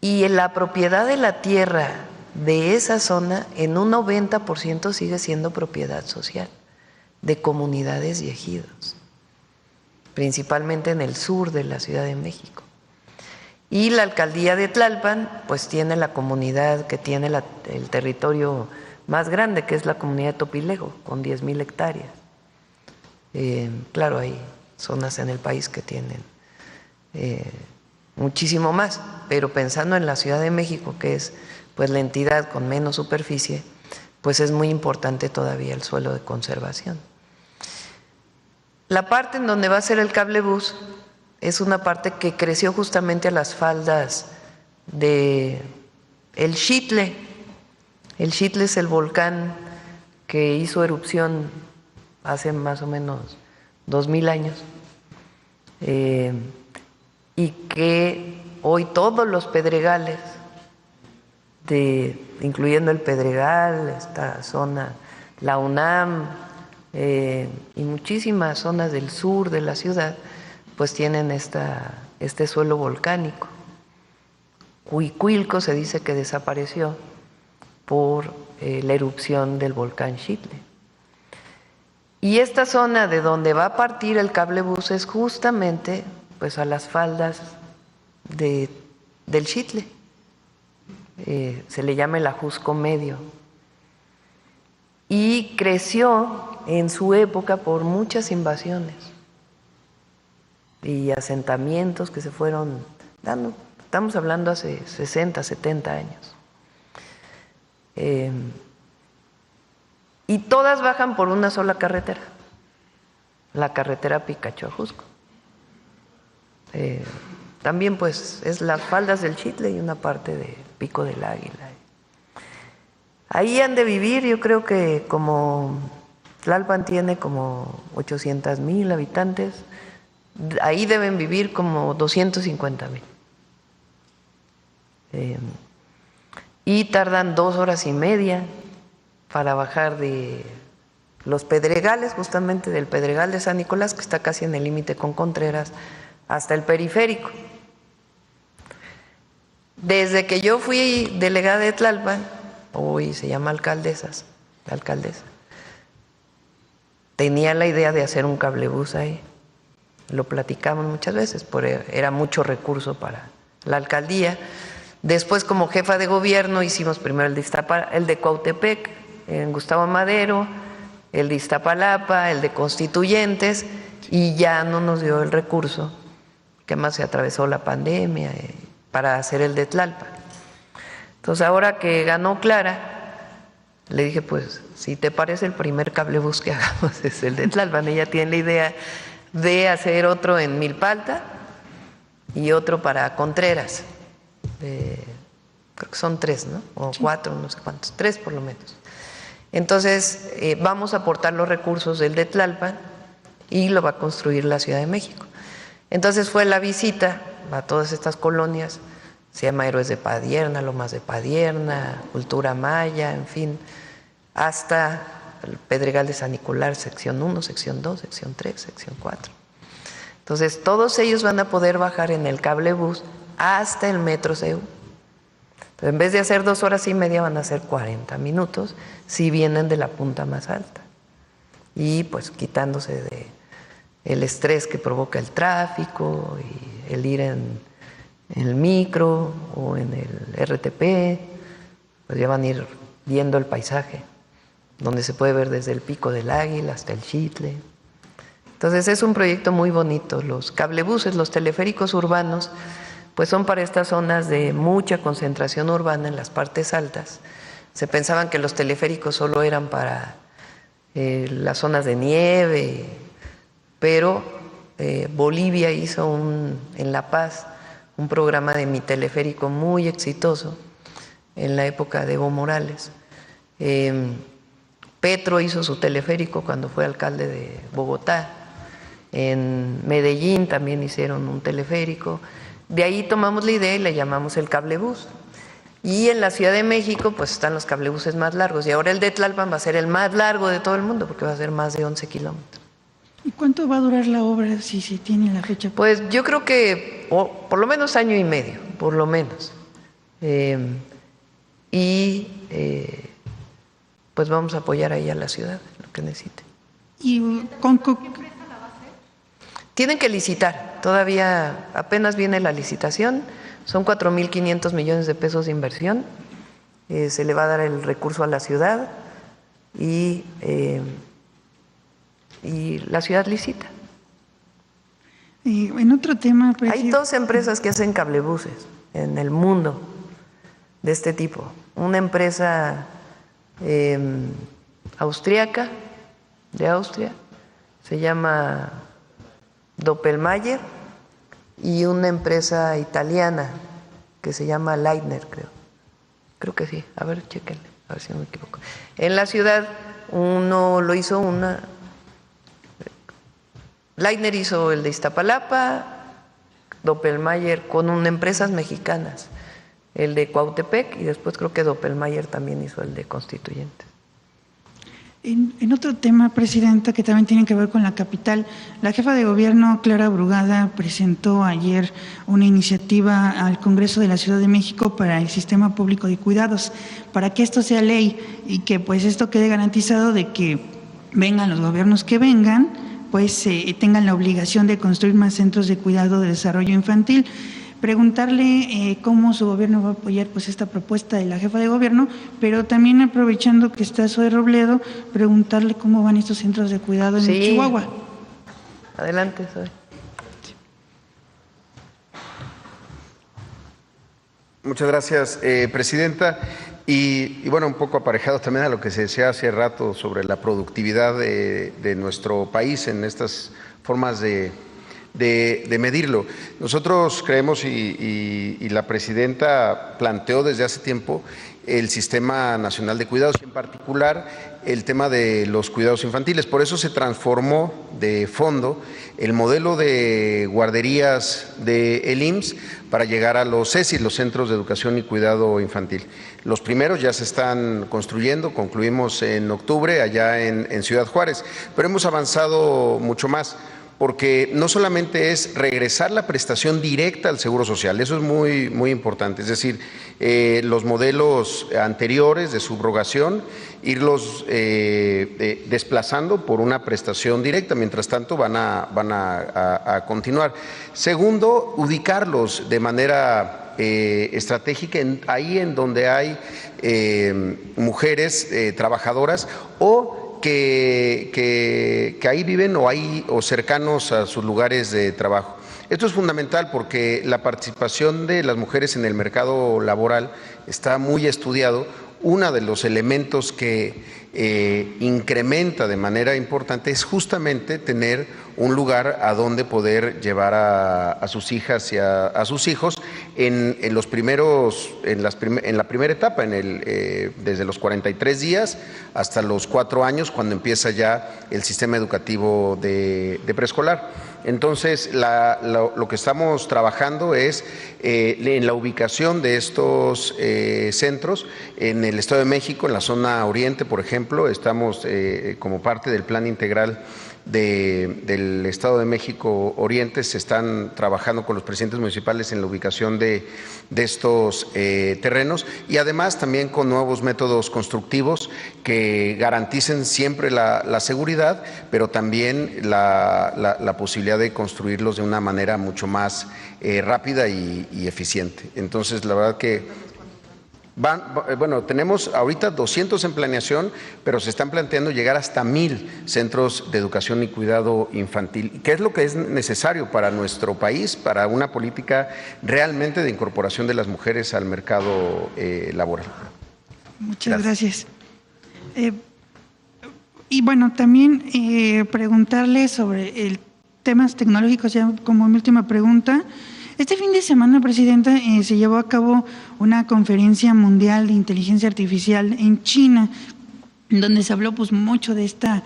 Y la propiedad de la tierra de esa zona en un 90% sigue siendo propiedad social de comunidades y ejidos, principalmente en el sur de la Ciudad de México. Y la alcaldía de Tlalpan pues tiene la comunidad que tiene el territorio más grande, que es la comunidad de Topilejo, con 10,000 hectáreas. Claro, hay zonas en el país que tienen muchísimo más, pero pensando en la Ciudad de México, que es pues la entidad con menos superficie, pues es muy importante todavía el suelo de conservación. La parte en donde va a ser el cablebús es una parte que creció justamente a las faldas de el Xitle. El Xitle es el volcán que hizo erupción hace más o menos 2000 años, y que hoy todos los pedregales, incluyendo el Pedregal, esta zona, la UNAM y muchísimas zonas del sur de la ciudad, pues tienen este suelo volcánico. Huicuilco se dice que desapareció por la erupción del volcán Xitle. Y esta zona de donde va a partir el cablebús es justamente pues a las faldas del Xitle. Se le llama el Ajusco Medio. Y creció en su época por muchas invasiones y asentamientos que se fueron dando. Estamos hablando hace 60, 70 años. Y todas bajan por una sola carretera, la carretera Picacho-Ajusco. También pues es las faldas del Xitle y una parte de Pico del Águila. Ahí han de vivir, yo creo que como Tlalpan tiene como 800,000 habitantes, ahí deben vivir como 250,000. Y tardan 2 horas y media para bajar de los Pedregales, justamente del Pedregal de San Nicolás, que está casi en el límite con Contreras, hasta el periférico. Desde que yo fui delegada de Tlalpan, hoy se llama alcaldesa, tenía la idea de hacer un cablebús ahí. Lo platicamos muchas veces, era mucho recurso para la alcaldía. Después, como jefa de gobierno, hicimos primero el de Cuautepec, en Gustavo Madero, el de Iztapalapa, el de Constituyentes, y ya no nos dio el recurso, que más se atravesó la pandemia, para hacer el de Tlalpan. Entonces, ahora que ganó Clara, le dije, pues, si te parece, el primer cablebús que hagamos es el de Tlalpan. Ella tiene la idea de hacer otro en Milpalta y otro para Contreras. Creo que son 3, ¿no? O 4, no sé cuántos, 3 por lo menos. Entonces, vamos a aportar los recursos del de Tlalpan y lo va a construir la Ciudad de México. Entonces fue la visita a todas estas colonias, se llama Héroes de Padierna, Lomas de Padierna, Cultura Maya, en fin, hasta el Pedregal de San Nicolás, sección 1, sección 2, sección 3, sección 4. Entonces, todos ellos van a poder bajar en el cablebús hasta el Metro CEU. Entonces, en vez de hacer 2 horas y media, van a hacer 40 minutos si vienen de la punta más alta. Y pues quitándose de el estrés que provoca el tráfico y el ir en el micro o en el RTP, pues ya van a ir viendo el paisaje, donde se puede ver desde el Pico del Águila hasta el Xitle. Entonces es un proyecto muy bonito. Los cablebuses, los teleféricos urbanos, pues son para estas zonas de mucha concentración urbana en las partes altas. Se pensaban que los teleféricos solo eran para las zonas de nieve, pero Bolivia hizo en La Paz un programa de mi teleférico muy exitoso en la época de Evo Morales. Petro hizo su teleférico cuando fue alcalde de Bogotá. En Medellín también hicieron un teleférico. De ahí tomamos la idea y le llamamos el cablebús. Y en la Ciudad de México pues están los cablebuses más largos. Y ahora el de Tlalpan va a ser el más largo de todo el mundo porque va a ser más de 11 kilómetros. ¿Y cuánto va a durar la obra si se tiene la fecha? Pues yo creo que por lo menos 1 año y medio, por lo menos. Pues vamos a apoyar ahí a la ciudad, lo que necesite. ¿Y tienen que licitar, todavía apenas viene la licitación, son 4,500 millones de pesos de inversión, se le va a dar el recurso a la ciudad y la ciudad licita. En otro tema, hay 2 empresas que hacen cablebuses en el mundo de este tipo. Una empresa austríaca, de Austria, se llama Doppelmayr, y una empresa italiana que se llama Leitner, creo que sí, a ver, chéquenle, a ver si no me equivoco. En la ciudad uno lo hizo Leitner hizo el de Iztapalapa, Doppelmayr con empresas mexicanas, el de Cuautepec, y después creo que Doppelmayr también hizo el de Constituyentes. En otro tema, Presidenta, que también tiene que ver con la capital, la jefa de gobierno, Clara Brugada, presentó ayer una iniciativa al Congreso de la Ciudad de México para el Sistema Público de Cuidados, para que esto sea ley y que pues esto quede garantizado de que vengan los gobiernos que vengan, pues tengan la obligación de construir más centros de cuidado de desarrollo infantil. Preguntarle cómo su gobierno va a apoyar pues esta propuesta de la jefa de gobierno, pero también aprovechando que está Zoe Robledo, preguntarle cómo van estos centros de cuidado en Chihuahua. Adelante, Zoe. Muchas gracias, Presidenta. Y bueno, un poco aparejado también a lo que se decía hace rato sobre la productividad de nuestro país en estas formas de medirlo. Nosotros creemos y la Presidenta planteó desde hace tiempo el Sistema Nacional de Cuidados y en particular el tema de los cuidados infantiles. Por eso se transformó de fondo el modelo de guarderías del IMSS para llegar a los CECI, los Centros de Educación y Cuidado Infantil. Los primeros ya se están construyendo, concluimos en octubre allá en Ciudad Juárez, pero hemos avanzado mucho más, porque no solamente es regresar la prestación directa al Seguro Social, eso es muy, muy importante, es decir, los modelos anteriores de subrogación, irlos desplazando por una prestación directa, mientras tanto van a continuar. Segundo, ubicarlos de manera estratégica ahí en donde hay mujeres trabajadoras o que ahí viven o cercanos a sus lugares de trabajo. Esto es fundamental porque la participación de las mujeres en el mercado laboral está muy estudiado. Uno de los elementos que incrementa de manera importante es justamente tener un lugar a donde poder llevar a sus hijas y a sus hijos en la primera etapa, desde los 43 días hasta los 4 años, cuando empieza ya el sistema educativo de preescolar. Entonces, lo que estamos trabajando es en la ubicación de estos centros en el Estado de México, en la zona oriente, por ejemplo. Estamos como parte del plan integral del Estado de México Oriente, se están trabajando con los presidentes municipales en la ubicación de estos terrenos y además también con nuevos métodos constructivos que garanticen siempre la seguridad, pero también la posibilidad de construirlos de una manera mucho más rápida y eficiente. Entonces, la verdad que tenemos ahorita 200 en planeación, pero se están planteando llegar hasta 1000 centros de educación y cuidado infantil, que es lo que es necesario para nuestro país, para una política realmente de incorporación de las mujeres al mercado laboral. Muchas gracias. Y bueno, también preguntarle sobre temas tecnológicos, ya como mi última pregunta. Este fin de semana, Presidenta, se llevó a cabo una conferencia mundial de inteligencia artificial en China, donde se habló pues mucho de esta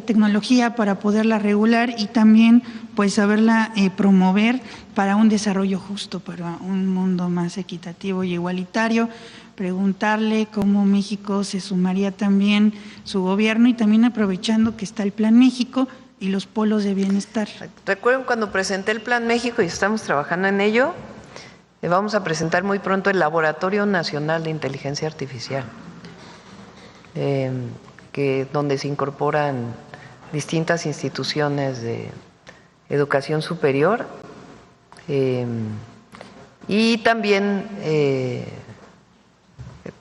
tecnología para poderla regular y también pues saberla promover para un desarrollo justo, para un mundo más equitativo y igualitario. Preguntarle cómo México se sumaría también su gobierno y también aprovechando que está el Plan México y los polos de bienestar. Recuerden cuando presenté el Plan México y estamos trabajando en ello, vamos a presentar muy pronto el Laboratorio Nacional de Inteligencia Artificial, donde se incorporan distintas instituciones de educación superior y también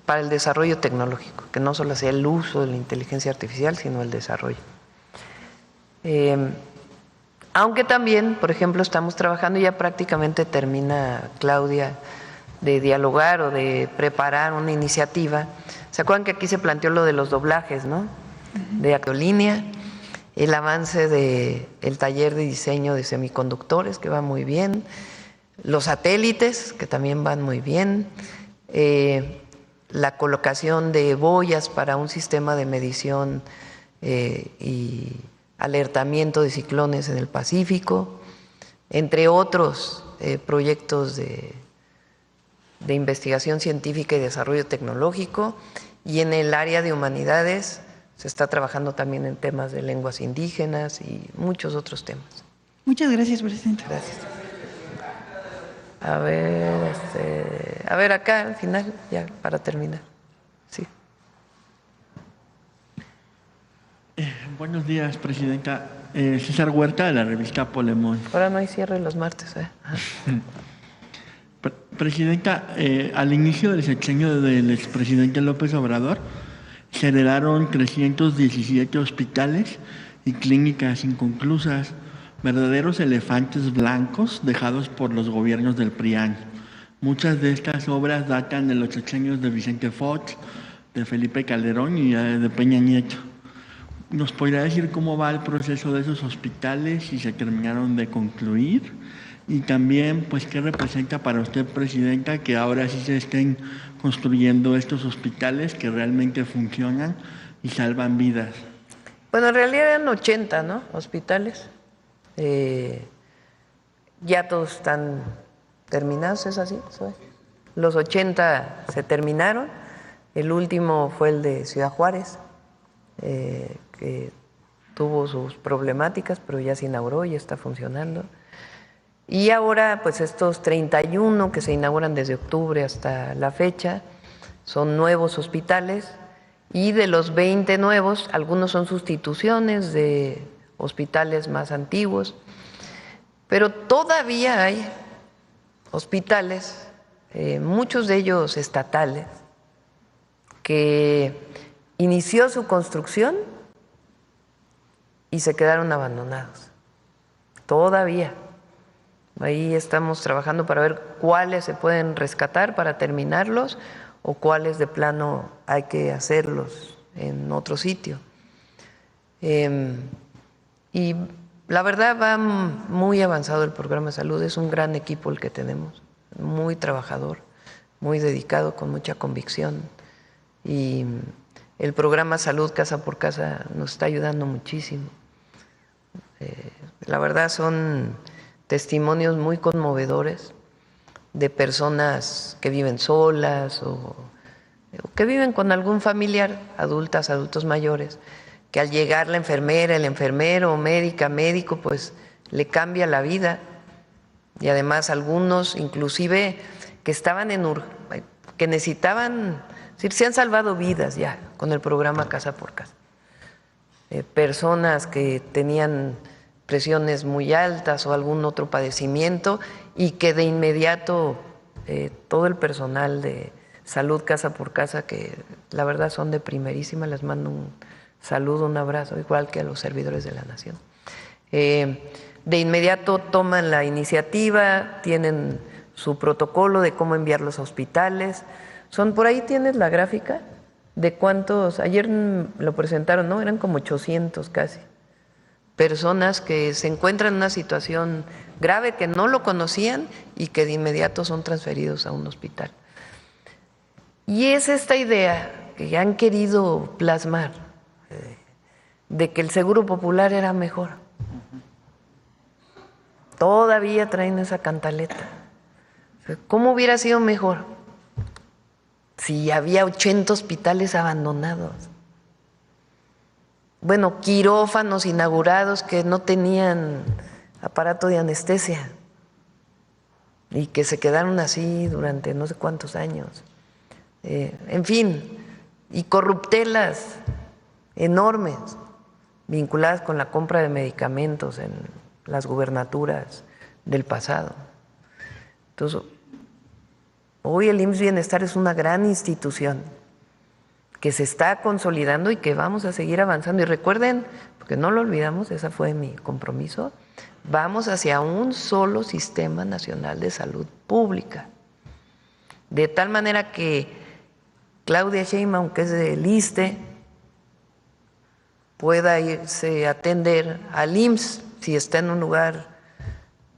para el desarrollo tecnológico, que no solo sea el uso de la inteligencia artificial, sino el desarrollo. Aunque también, por ejemplo, estamos trabajando, ya prácticamente termina Claudia de dialogar o de preparar una iniciativa. ¿Se acuerdan que aquí se planteó lo de los doblajes, no? De aerolínea, el avance del taller de diseño de semiconductores, que va muy bien, los satélites, que también van muy bien, la colocación de boyas para un sistema de medición y alertamiento de ciclones en el Pacífico, entre otros proyectos de investigación científica y desarrollo tecnológico, y en el área de humanidades se está trabajando también en temas de lenguas indígenas y muchos otros temas. Muchas gracias, presidenta. Gracias. A ver acá al final, ya para terminar. Sí. Buenos días, presidenta. César Huerta, de la revista Polemón. Ahora no hay cierre los martes. Presidenta, al inicio del sexenio del expresidente López Obrador, se generaron 317 hospitales y clínicas inconclusas, verdaderos elefantes blancos dejados por los gobiernos del PRIAN. Muchas de estas obras datan de los sexenios de Vicente Fox, de Felipe Calderón y de Peña Nieto. ¿Nos podría decir cómo va el proceso de esos hospitales, si se terminaron de concluir? Y también, pues, ¿qué representa para usted, presidenta, que ahora sí se estén construyendo estos hospitales que realmente funcionan y salvan vidas? Bueno, en realidad eran 80, ¿no? Hospitales. Ya todos están terminados, ¿es así? Los 80 se terminaron. El último fue el de Ciudad Juárez, que tuvo sus problemáticas, pero ya se inauguró y está funcionando. Y ahora, pues estos 31 que se inauguran desde octubre hasta la fecha, son nuevos hospitales, y de los 20 nuevos, algunos son sustituciones de hospitales más antiguos, pero todavía hay hospitales, muchos de ellos estatales, que inició su construcción y se quedaron abandonados. Todavía. Ahí estamos trabajando para ver cuáles se pueden rescatar para terminarlos o cuáles de plano hay que hacerlos en otro sitio. Y la verdad va muy avanzado el programa de salud, es un gran equipo el que tenemos, muy trabajador, muy dedicado, con mucha convicción. Y el programa Salud Casa por Casa nos está ayudando muchísimo. La verdad son testimonios muy conmovedores de personas que viven solas o que viven con algún familiar, adultos mayores, que al llegar la enfermera, el enfermero, médico, pues le cambia la vida. Y además algunos inclusive que estaban que necesitaban, es decir, se han salvado vidas ya con el programa Casa por Casa. Personas que tenían presiones muy altas o algún otro padecimiento y que de inmediato todo el personal de Salud Casa por Casa, que la verdad son de primerísima, les mando un saludo, un abrazo, igual que a los servidores de la Nación. De inmediato toman la iniciativa, tienen su protocolo de cómo enviarlos a hospitales. Por ahí tienes la gráfica de cuántos, ayer lo presentaron, ¿no? Eran como 800 casi. Personas que se encuentran en una situación grave, que no lo conocían y que de inmediato son transferidos a un hospital. Y es esta idea que han querido plasmar, de que el seguro popular era mejor. Todavía traen esa cantaleta. ¿Cómo hubiera sido mejor si había 80 hospitales abandonados? Bueno, quirófanos inaugurados que no tenían aparato de anestesia y que se quedaron así durante no sé cuántos años. En fin, y corruptelas enormes vinculadas con la compra de medicamentos en las gubernaturas del pasado. Entonces, hoy el IMSS Bienestar es una gran institución que se está consolidando y que vamos a seguir avanzando. Y recuerden, porque no lo olvidamos, ese fue mi compromiso, vamos hacia un solo sistema nacional de salud pública. De tal manera que Claudia Sheinbaum, que es del ISSSTE, pueda irse a atender al IMSS si está en un lugar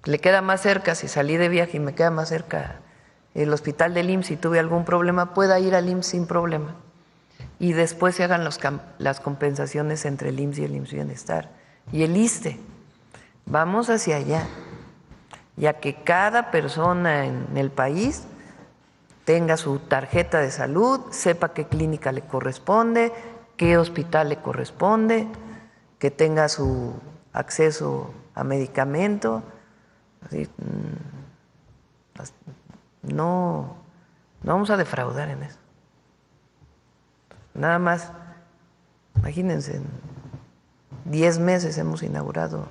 que le queda más cerca, si salí de viaje y me queda más cerca el hospital del IMSS y tuve algún problema, pueda ir al IMSS sin problema. Y después se hagan las compensaciones entre el IMSS y el IMSS Bienestar y el ISSSTE. Vamos hacia allá, ya que cada persona en el país tenga su tarjeta de salud, sepa qué clínica le corresponde, qué hospital le corresponde, que tenga su acceso a medicamento. Así, no vamos a defraudar en eso. Nada más, imagínense, en 10 meses hemos inaugurado,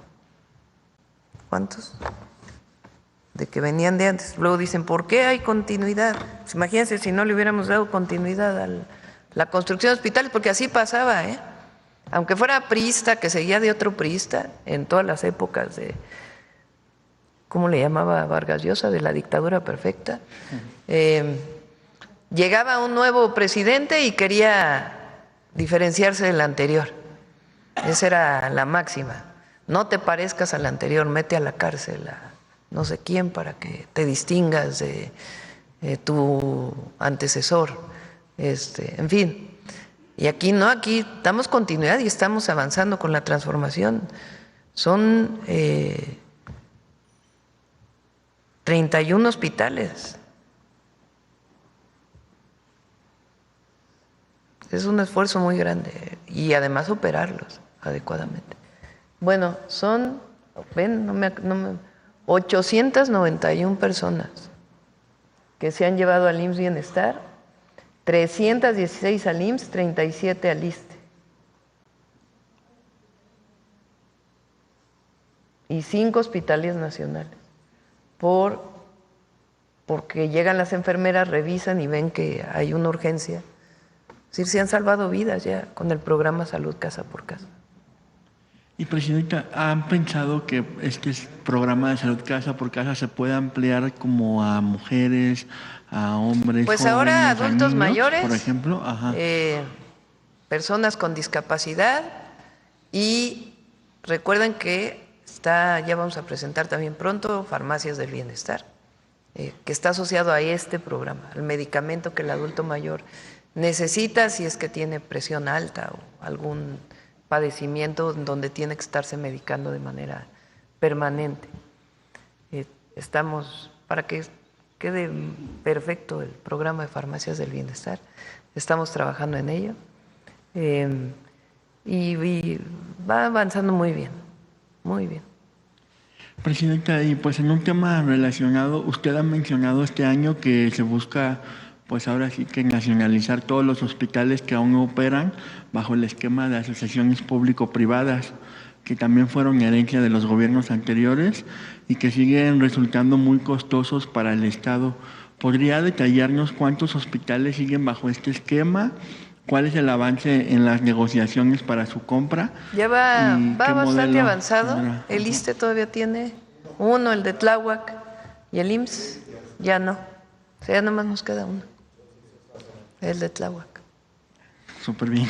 ¿cuántos? De que venían de antes. Luego dicen, ¿por qué hay continuidad? Pues imagínense si no le hubiéramos dado continuidad a la construcción de hospitales, porque así pasaba, ¿eh? Aunque fuera priista, que seguía de otro priista, en todas las épocas de, ¿cómo le llamaba Vargas Llosa? De la dictadura perfecta. Llegaba un nuevo presidente y quería diferenciarse del anterior. Esa era la máxima. No te parezcas al anterior, mete a la cárcel a no sé quién para que te distingas de tu antecesor. En fin. Y aquí no, aquí damos continuidad y estamos avanzando con la transformación. Son 31 hospitales. Es un esfuerzo muy grande y además operarlos adecuadamente. Bueno, son, ven, 891 personas que se han llevado al IMSS Bienestar, 316 al IMSS, 37 al ISSSTE. Y 5 hospitales nacionales. Porque llegan las enfermeras, revisan y ven que hay una urgencia. Es decir, se han salvado vidas ya con el programa Salud Casa por Casa. Y Presidenta, ¿han pensado que este programa de Salud Casa por Casa se pueda ampliar como a mujeres, a hombres? Pues jóvenes, ahora adultos a niños, mayores, por ejemplo, personas con discapacidad, y recuerden que ya vamos a presentar también pronto Farmacias del Bienestar, que está asociado a este programa, al medicamento que el adulto mayor necesita si es que tiene presión alta o algún padecimiento donde tiene que estarse medicando de manera permanente. Estamos, para que quede perfecto el programa de Farmacias del Bienestar, estamos trabajando en ello y va avanzando muy bien, muy bien. Presidenta, y pues en un tema relacionado, usted ha mencionado este año que se busca, pues ahora sí que nacionalizar todos los hospitales que aún operan bajo el esquema de asociaciones público-privadas, que también fueron herencia de los gobiernos anteriores y que siguen resultando muy costosos para el Estado. ¿Podría detallarnos cuántos hospitales siguen bajo este esquema? ¿Cuál es el avance en las negociaciones para su compra? Ya va bastante modelo avanzado. tendrá? El ISSSTE todavía tiene uno, el de Tláhuac, y el IMSS ya no. O sea, ya nomás nos queda uno, el de Tláhuac. Súper bien.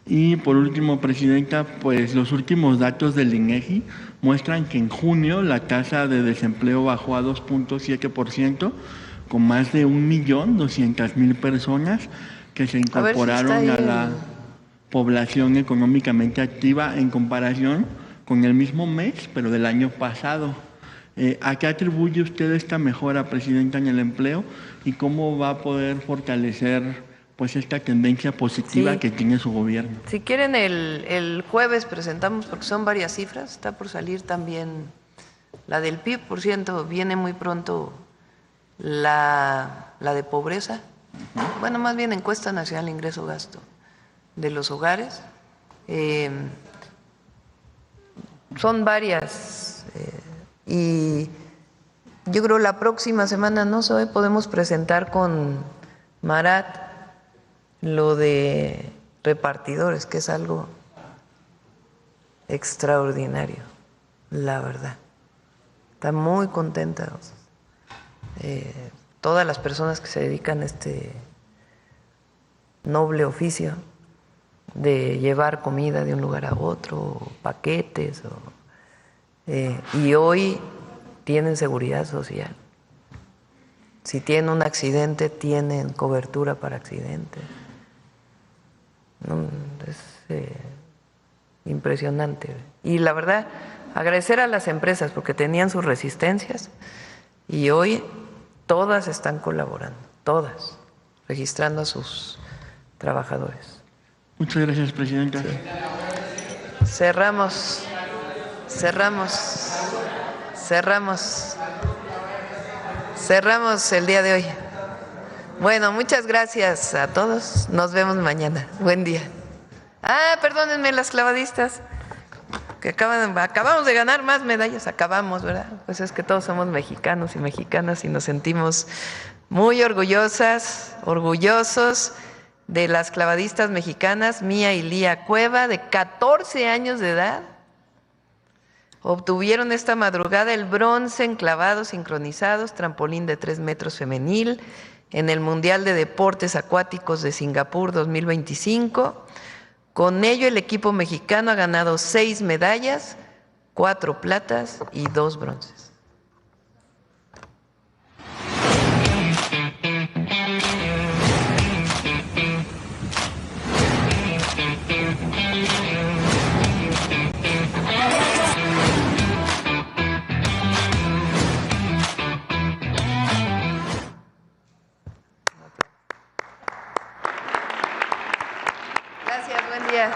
Y por último, Presidenta, pues los últimos datos del INEGI muestran que en junio la tasa de desempleo bajó a 2.7%, con más de 1.200.000 personas que se incorporaron a la población económicamente activa en comparación con el mismo mes, pero del año pasado. ¿A qué atribuye usted esta mejora, Presidenta, en el empleo y cómo va a poder fortalecer pues esta tendencia positiva que tiene su gobierno? Si quieren, el jueves presentamos, porque son varias cifras, está por salir también la del PIB, por ciento, viene muy pronto la de pobreza. Bueno, más bien encuesta nacional ingreso-gasto de los hogares. Son varias y yo creo la próxima semana, no sé, podemos presentar con Marat lo de repartidores, que es algo extraordinario, la verdad. Está muy contenta. Todas las personas que se dedican a este noble oficio de llevar comida de un lugar a otro, paquetes, y hoy tienen seguridad social. Si tienen un accidente, tienen cobertura para accidentes. impresionante. Y la verdad, agradecer a las empresas porque tenían sus resistencias y hoy todas están colaborando, todas, registrando a sus trabajadores. Muchas gracias, presidenta. Sí. Cerramos el día de hoy. Bueno, muchas gracias a todos. Nos vemos mañana. Buen día. Perdónenme las clavadistas, que acabamos de ganar más medallas. Acabamos, ¿verdad? Pues es que todos somos mexicanos y mexicanas y nos sentimos muy orgullosos de las clavadistas mexicanas. Mía y Lía Cueva, de 14 años de edad, obtuvieron esta madrugada el bronce en clavados sincronizados, trampolín de 3 metros femenil, en el Mundial de Deportes Acuáticos de Singapur 2025. Con ello, el equipo mexicano ha ganado 6 medallas, 4 platas y 2 bronces. Gracias, buen día.